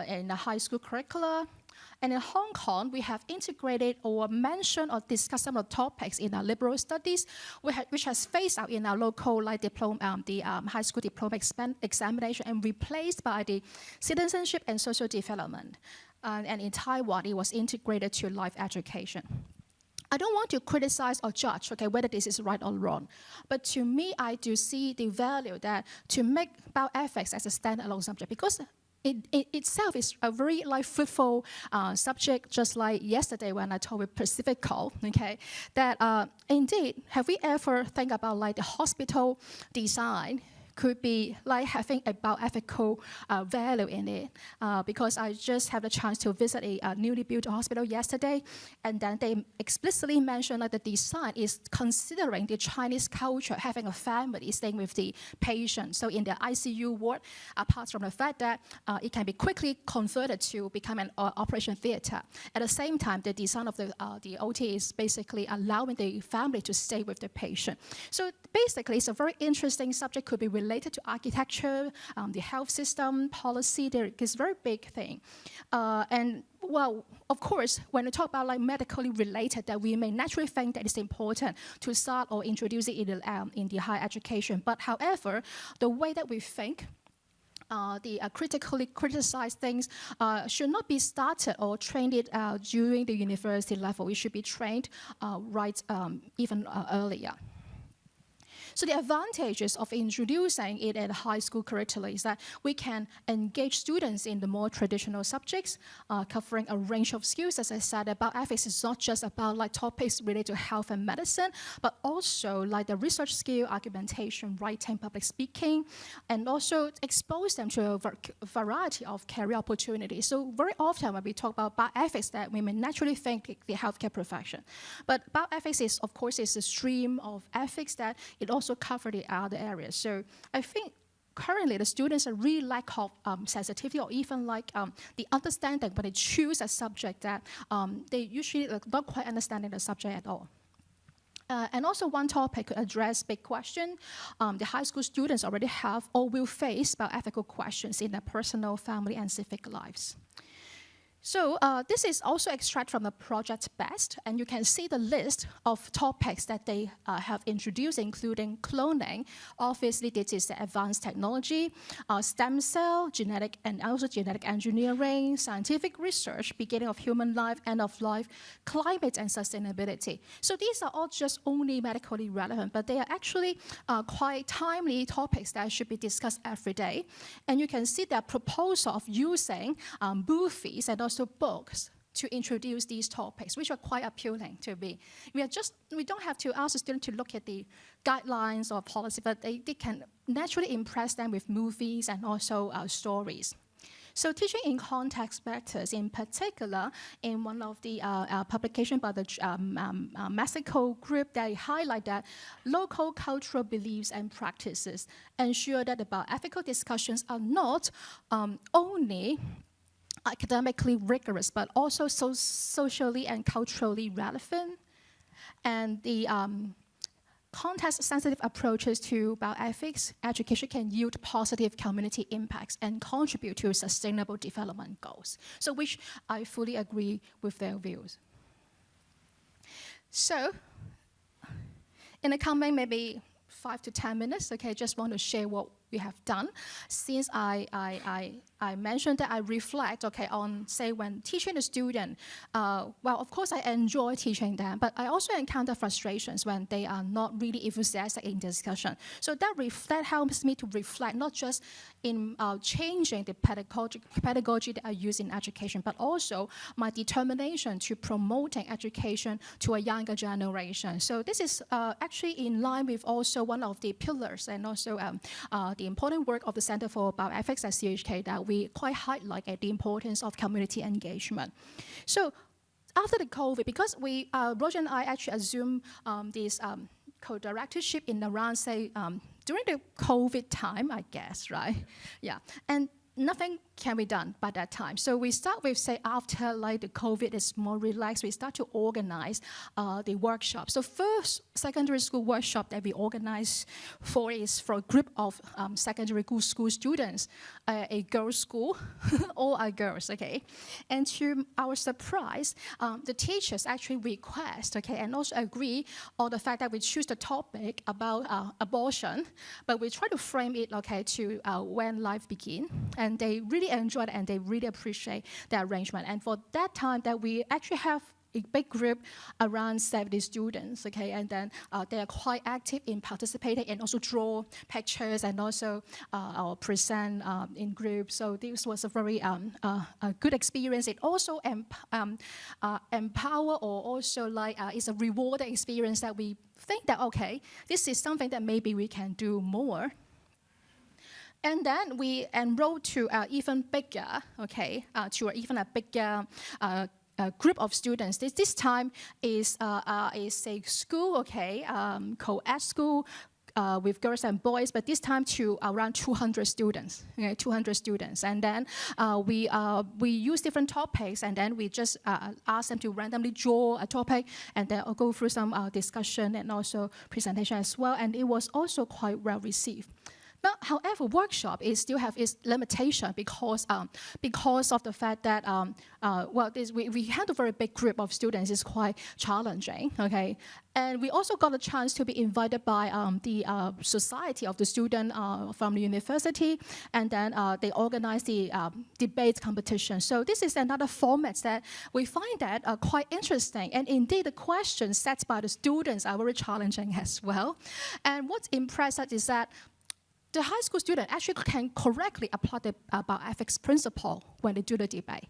in the high school curricula. And in Hong Kong, we have integrated or mentioned or discussed some of the topics in our liberal studies, which has phased out in our local like diploma, high school diploma examination and replaced by the citizenship and social development. And in Taiwan, it was integrated to life education. I don't want to criticize or judge, okay, whether this is right or wrong. But to me, I do see the value that to make bioethics as a standalone subject, because it itself is a very fruitful subject, just like yesterday when I talked with Pacifico, okay, that indeed, have we ever think about like the hospital design could be like having a bioethical value in it, because I just had the chance to visit a newly built hospital yesterday, and then they explicitly mentioned that the design is considering the Chinese culture, having a family staying with the patient. So in the ICU ward, apart from the fact that it can be quickly converted to become an operation theater, at the same time, the design of the OT is basically allowing the family to stay with the patient. So basically, it's a very interesting subject, could be related to architecture, the health system, policy. There is a very big thing. And well, of course, when we talk about like medically related, that we may naturally think that it's important to start or introduce it in the higher education. But however, the way that we think, the critically criticized things should not be started or trained during the university level. It should be trained even earlier. So the advantages of introducing it at high school curricula is that we can engage students in the more traditional subjects, covering a range of skills. As I said, about ethics is not just about like topics related to health and medicine, but also like the research skill, argumentation, writing, public speaking, and also expose them to a variety of career opportunities. So very often when we talk about bioethics, that we may naturally think the healthcare profession. But bioethics is, of course, is a stream of ethics that it also cover the other areas. So I think currently the students are really lack of sensitivity or even like the understanding when they choose a subject that they usually not quite understanding the subject at all. And also one topic could address big question. The high school students already have or will face bioethical questions in their personal, family, and civic lives. So this is also extract from the project BEST, and you can see the list of topics that they have introduced, including cloning, obviously this is advanced technology, stem cell, genetic and also genetic engineering, scientific research, beginning of human life, end of life, climate and sustainability. So these are all just only medically relevant, but they are actually quite timely topics that should be discussed every day. And you can see their proposal of using movies and also books to introduce these topics, which are quite appealing to me. We don't have to ask the student to look at the guidelines or policy, but they can naturally impress them with movies and also stories. So teaching in context matters. In particular, in one of the publications by the Mexico group, they highlight that local cultural beliefs and practices ensure that the bioethical discussions are not only academically rigorous, but also socially and culturally relevant. And the context-sensitive approaches to bioethics education can yield positive community impacts and contribute to sustainable development goals. So which I fully agree with their views. So in the coming maybe 5 to 10 minutes, okay, just want to share what we have done. Since I mentioned that I reflect, okay, on, say, when teaching a student, well, of course, I enjoy teaching them, but I also encounter frustrations when they are not really enthusiastic in discussion. So that helps me to reflect, not just in changing the pedagogy that I use in education, but also my determination to promoting education to a younger generation. So this is actually in line with also one of the pillars and also the important work of the Center for Bioethics at CUHK that we quite highlight the importance of community engagement. So after the COVID, because Roger and I actually assumed this co-directorship in around, say, during the COVID time, I guess, right? Yeah, and nothing can be done by that time. So we start with, say, after like the COVID is more relaxed, we start to organize the workshop. So first secondary school workshop that we organize for is for a group of secondary school students, a girls' school, all are girls, okay? And to our surprise, the teachers actually request, okay, and also agree on the fact that we choose the topic about abortion, but we try to frame it, okay, to when life begins. And they really enjoy it and they really appreciate the arrangement. And for that time that we actually have a big group around 70 students, okay, and then they are quite active in participating and also draw pictures and also present in groups. So this was a very a good experience. It also empower or also like it's a rewarding experience that we think that, okay, this is something that maybe we can do more. And then we enrolled to even bigger, okay, to even a bigger group of students. This time is a school, okay, co-ed school with girls and boys, but this time to around 200 students, okay, 200 students. And then we use different topics, and then we just ask them to randomly draw a topic, and then I'll go through some discussion and also presentation as well. And it was also quite well received. But however, workshop still have its limitation because of the fact that well, we had a very big group of students. It's quite challenging, okay. And we also got a chance to be invited by the Society of the Student from the university, and then they organized the debate competition. So this is another format that we find that quite interesting. And indeed, the questions set by the students are very challenging as well. And what's impressive is that the high school student actually can correctly apply the bioethics principle when they do the debate.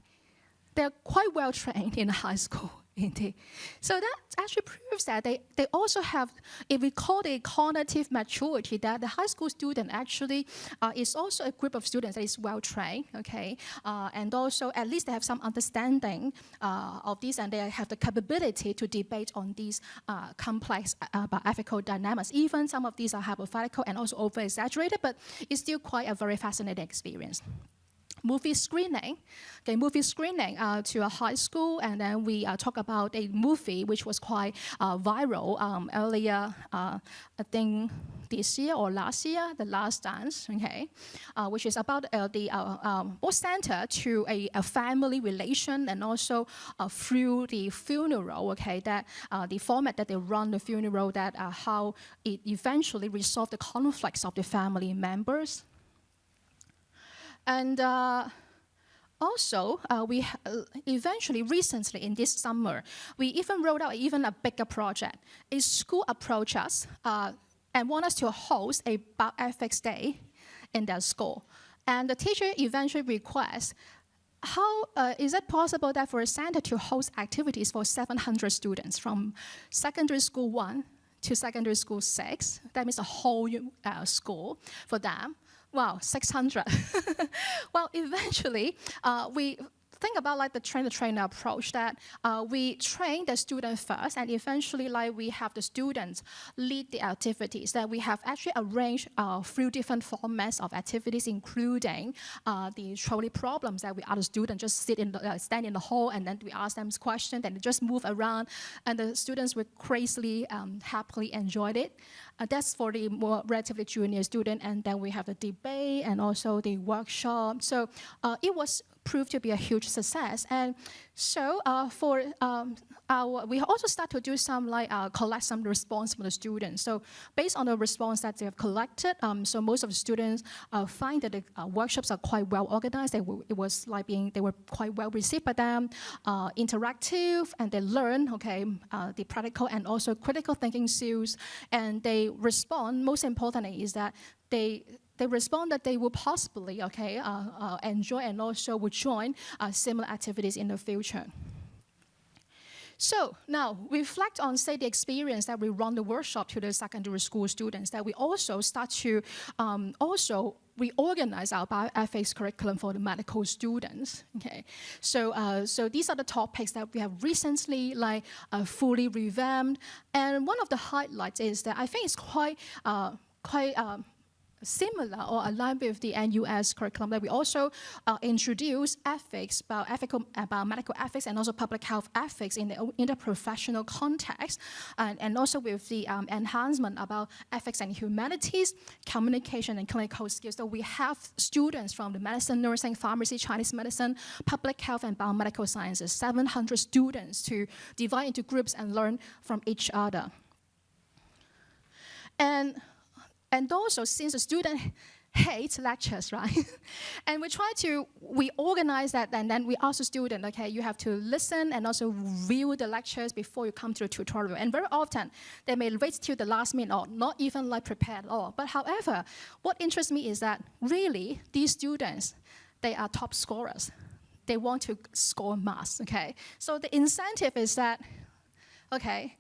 They're quite well trained in high school, indeed. So that actually proves that they also have, if we call it cognitive maturity, that the high school student actually is also a group of students that is well trained, okay? And also at least they have some understanding of this, and they have the capability to debate on these complex bioethical dynamics. Even some of these are hypothetical and also over-exaggerated, but it's still quite a very fascinating experience. movie screening. Okay, movie screening to a high school, and then we talk about a movie which was quite viral earlier, I think this year or last year, The Last Dance, okay, which is about more centered to a family relation, and also through the funeral, okay, that the format that they run the funeral, that how it eventually resolved the conflicts of the family members. And also, we eventually, recently in this summer, we even rolled out even a bigger project. A school approached us and want us to host a bioethics day in their school. And the teacher eventually requests, how is it possible that for a center to host activities for 700 students from secondary school 1 to secondary school 6? That means a whole school for them. Wow, 600. Well, eventually, we think about like the trainer-trainer approach, that we train the student first, and eventually like we have the students lead the activities, that we have actually arranged through different formats of activities, including the trolley problems, that we ask the students just stand in the hall, and then we ask them questions, and they just move around, and the students would crazily, happily enjoyed it. That's for the more relatively junior student, and then we have the debate and also the workshop. So it was proved to be a huge success. And so we also start to do some collect some response from the students. So based on the response that they have collected, so most of the students find that the workshops are quite well organized. They were quite well received by them, interactive, and they learn the practical and also critical thinking skills. And they respond. Most importantly is that they respond that they will possibly enjoy and also would join similar activities in the future. So now reflect on, say, the experience that we run the workshop to the secondary school students, that we also start to reorganize our bioethics curriculum for the medical students. Okay, so these are the topics that we have recently fully revamped, and one of the highlights is that I think it's quite similar or aligned with the NUS curriculum, that we also introduce ethics, biomedical ethics, and also public health ethics in the interprofessional context, and also with the enhancement about ethics and humanities, communication and clinical skills. So we have students from the medicine, nursing, pharmacy, Chinese medicine, public health, and biomedical sciences, 700 students to divide into groups and learn from each other. And also, since the student hates lectures, right? And we organize that, and then we ask the student, okay, you have to listen and also view the lectures before you come to the tutorial. And very often, they may wait till the last minute or not even prepared at all. But however, what interests me is that really, these students, they are top scorers. They want to score marks, okay? So the incentive is that, okay,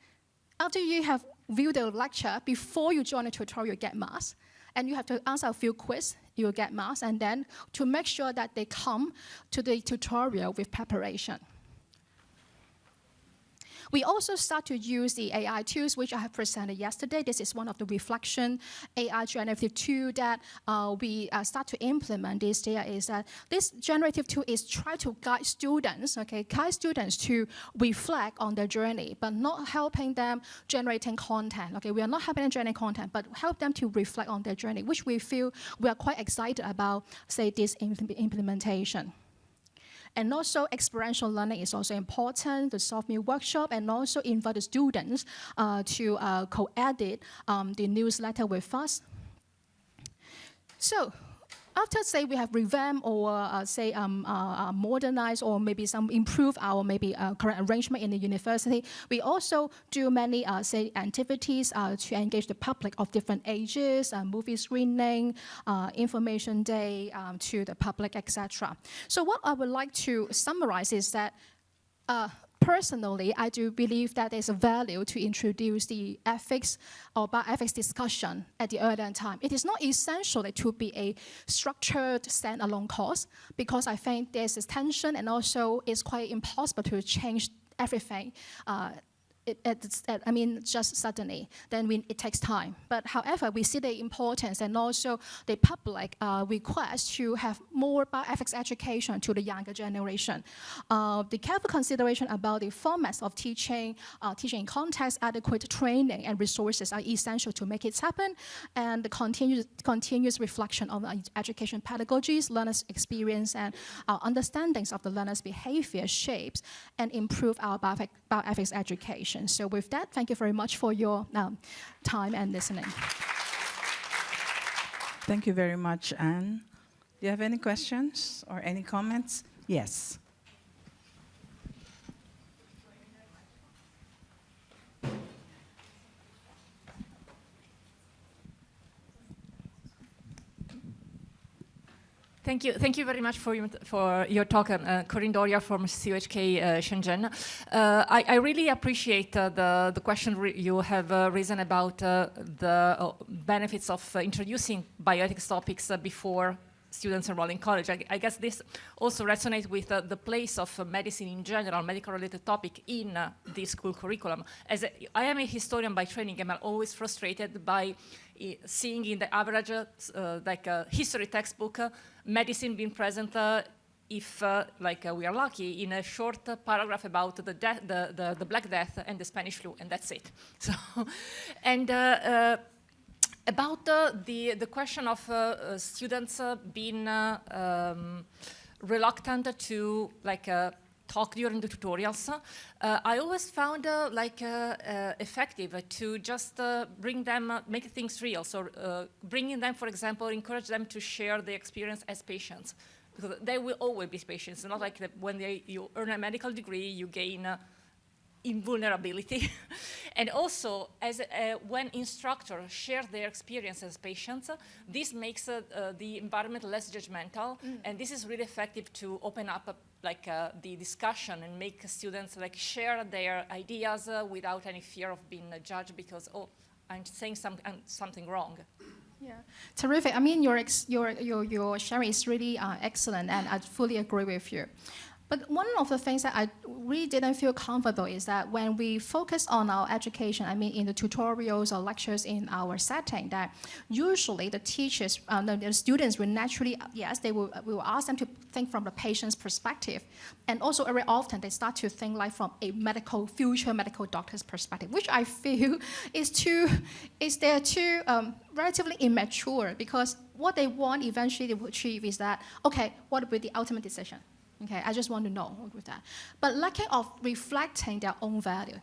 after you have viewed the lecture, before you join the tutorial, you get marks, and you have to answer a few quizzes, you will get marks, and then to make sure that they come to the tutorial with preparation. We also start to use the AI tools, which I have presented yesterday. This is one of the reflection AI generative tool that we start to implement this year. Is that this generative tool is try to guide students, to reflect on their journey, but not helping them generating content. Okay, we are not helping them generate content, but help them to reflect on their journey, which we feel we are quite excited about, say, this implementation. And also, experiential learning is also important, the soft meal workshop, and also invite the students to co-edit the newsletter with us. So, after, say, we have revamped or, modernized or maybe some improve our current arrangement in the university, we also do many, activities to engage the public of different ages, movie screening, information day to the public, etc. So what I would like to summarize is that personally, I do believe that there's a value to introduce the ethics or bioethics discussion at the earlier time. It is not essential to be a structured standalone course, because I think there's this tension, and also it's quite impossible to change everything just suddenly. Then it takes time. But however, we see the importance and also the public request to have more bioethics education to the younger generation. The careful consideration about the formats of teaching, teaching in context, adequate training and resources are essential to make it happen. And the continuous reflection of education pedagogies, learners' experience, and our understandings of the learner's behavior shapes and improve our bioethics education. So with that, thank you very much for your time and listening. Thank you very much, Anne. Do you have any questions or any comments? Yes. Thank you very much for your talk, Corinne Doria from CUHK Shenzhen. I really appreciate the question you have raised about the benefits of introducing bioethics topics before students enroll in college. I guess this also resonates with the place of medicine in general, medical-related topic in the school curriculum. I am a historian by training, and I'm always frustrated by seeing in the average history textbook medicine being present if we are lucky in a short paragraph about the Black Death and the Spanish flu, and that's it. So, and about the question of students being reluctant to talk during the tutorials, I always found effective to just bring them, make things real. So bringing them, for example, encourage them to share their experience as patients, because they will always be patients. Not like when you earn a medical degree, you gain invulnerability. And also, when instructors share their experience as patients, this makes the environment less judgmental, and this is really effective to open up the discussion and make students share their ideas without any fear of being judged because, oh, I'm saying something wrong. Yeah, terrific. I mean, your sharing is really excellent, and I fully agree with you. But one of the things that I really didn't feel comfortable is that when we focus on our education, I mean in the tutorials or lectures in our setting, that usually the teachers, the students will naturally, yes, we will ask them to think from the patient's perspective. And also very often they start to think from a future medical doctor's perspective, which I feel is relatively immature, because what they want eventually to achieve is that, okay, what will be the ultimate decision? Okay, I just want to know with that. But lacking of reflecting their own value,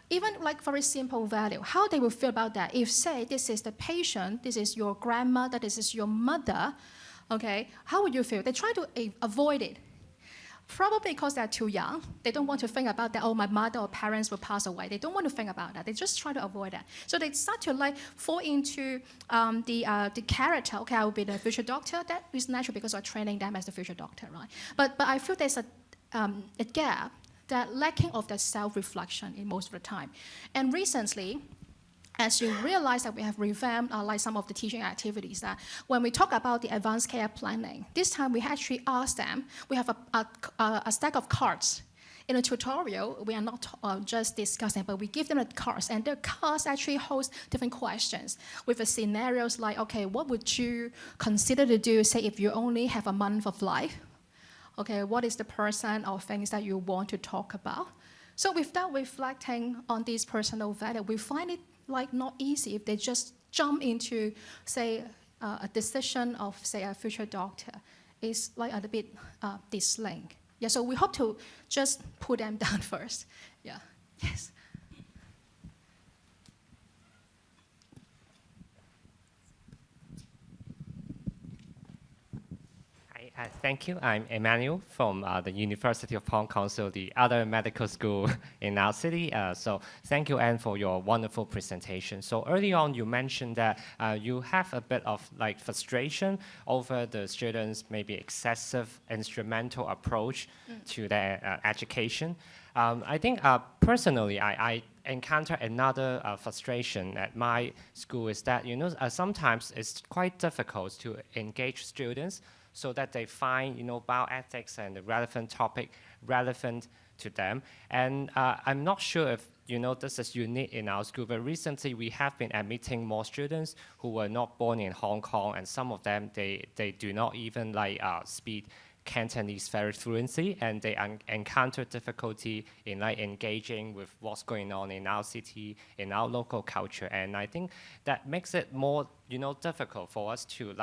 even very simple value, how they will feel about that. If, say, this is the patient, this is your grandmother, this is your mother, okay, how would you feel? They try to avoid it. Probably because they're too young. They don't want to think about that, oh, my mother or parents will pass away. They don't want to think about that. They just try to avoid that. So they start to fall into the character, okay, I will be the future doctor. That is natural because we're training them as the future doctor, right? But I feel there's a gap, that lacking of that self-reflection in most of the time. And recently, as you realize that we have revamped some of the teaching activities, that when we talk about the advanced care planning, this time we actually ask them, we have a stack of cards. In a tutorial, we are not just discussing, but we give them the cards, and the cards actually host different questions with the scenarios like, okay, what would you consider to do, say, if you only have a month of life? Okay, what is the person or things that you want to talk about? So without reflecting on these personal values, we find it not easy if they just jump into, say, a decision of, say, a future doctor. Is a bit dislinked. Yeah, so we hope to just put them down first. Yeah, yes. Thank you. I'm Emmanuel from the University of Hong Kong, so the other medical school in our city. So thank you, Anne, for your wonderful presentation. So early on, you mentioned that you have a bit of frustration over the students' maybe excessive instrumental approach to their education. I think personally, I encounter another frustration at my school is that, sometimes it's quite difficult to engage students so that they find, bioethics and the relevant topic relevant to them. And I'm not sure if this is unique in our school, but recently we have been admitting more students who were not born in Hong Kong, and some of them, they do not even speak Cantonese very fluently, and they encounter difficulty in engaging with what's going on in our city, in our local culture. And I think that makes it more difficult for us to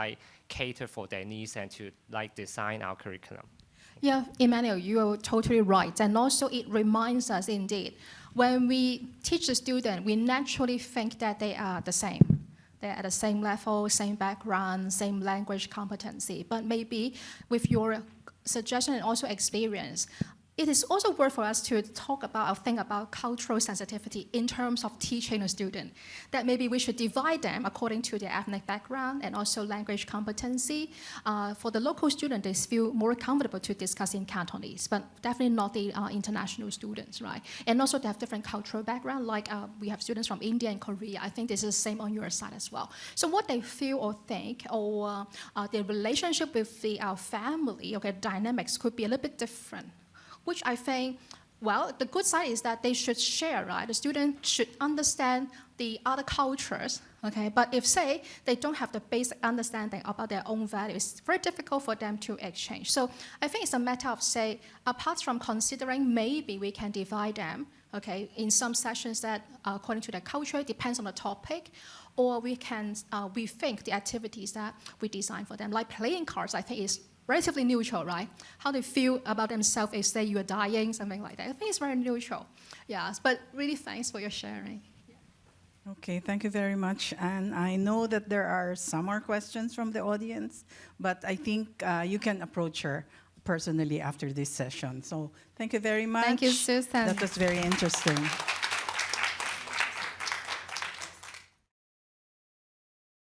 cater for their needs and to design our curriculum. Yeah, Emmanuel, you are totally right. And also it reminds us indeed, when we teach the student, we naturally think that they are the same. They're at the same level, same background, same language competency. But maybe with your suggestion and also experience, it is also worth for us to talk about or think about cultural sensitivity in terms of teaching a student. That maybe we should divide them according to their ethnic background and also language competency. For the local student, they feel more comfortable to discuss in Cantonese, but definitely not the international students, right? And also they have different cultural background, like we have students from India and Korea. I think this is the same on your side as well. So what they feel or think, or their relationship with the family, dynamics could be a little bit different, which I think, well, the good side is that they should share, right? The student should understand the other cultures, okay? But if, say, they don't have the basic understanding about their own values, it's very difficult for them to exchange. So I think it's a matter of, say, apart from considering maybe we can divide them, okay, in some sessions that, according to their culture, depends on the topic, or we can rethink the activities that we design for them. Like playing cards, I think is relatively neutral, right? How they feel about themselves if, say, you are dying, something like that. I think it's very neutral. Yes, but really thanks for your sharing. Okay, thank you very much. And I know that there are some more questions from the audience, but I think you can approach her personally after this session. So thank you very much. Thank you, Susan. That was very interesting.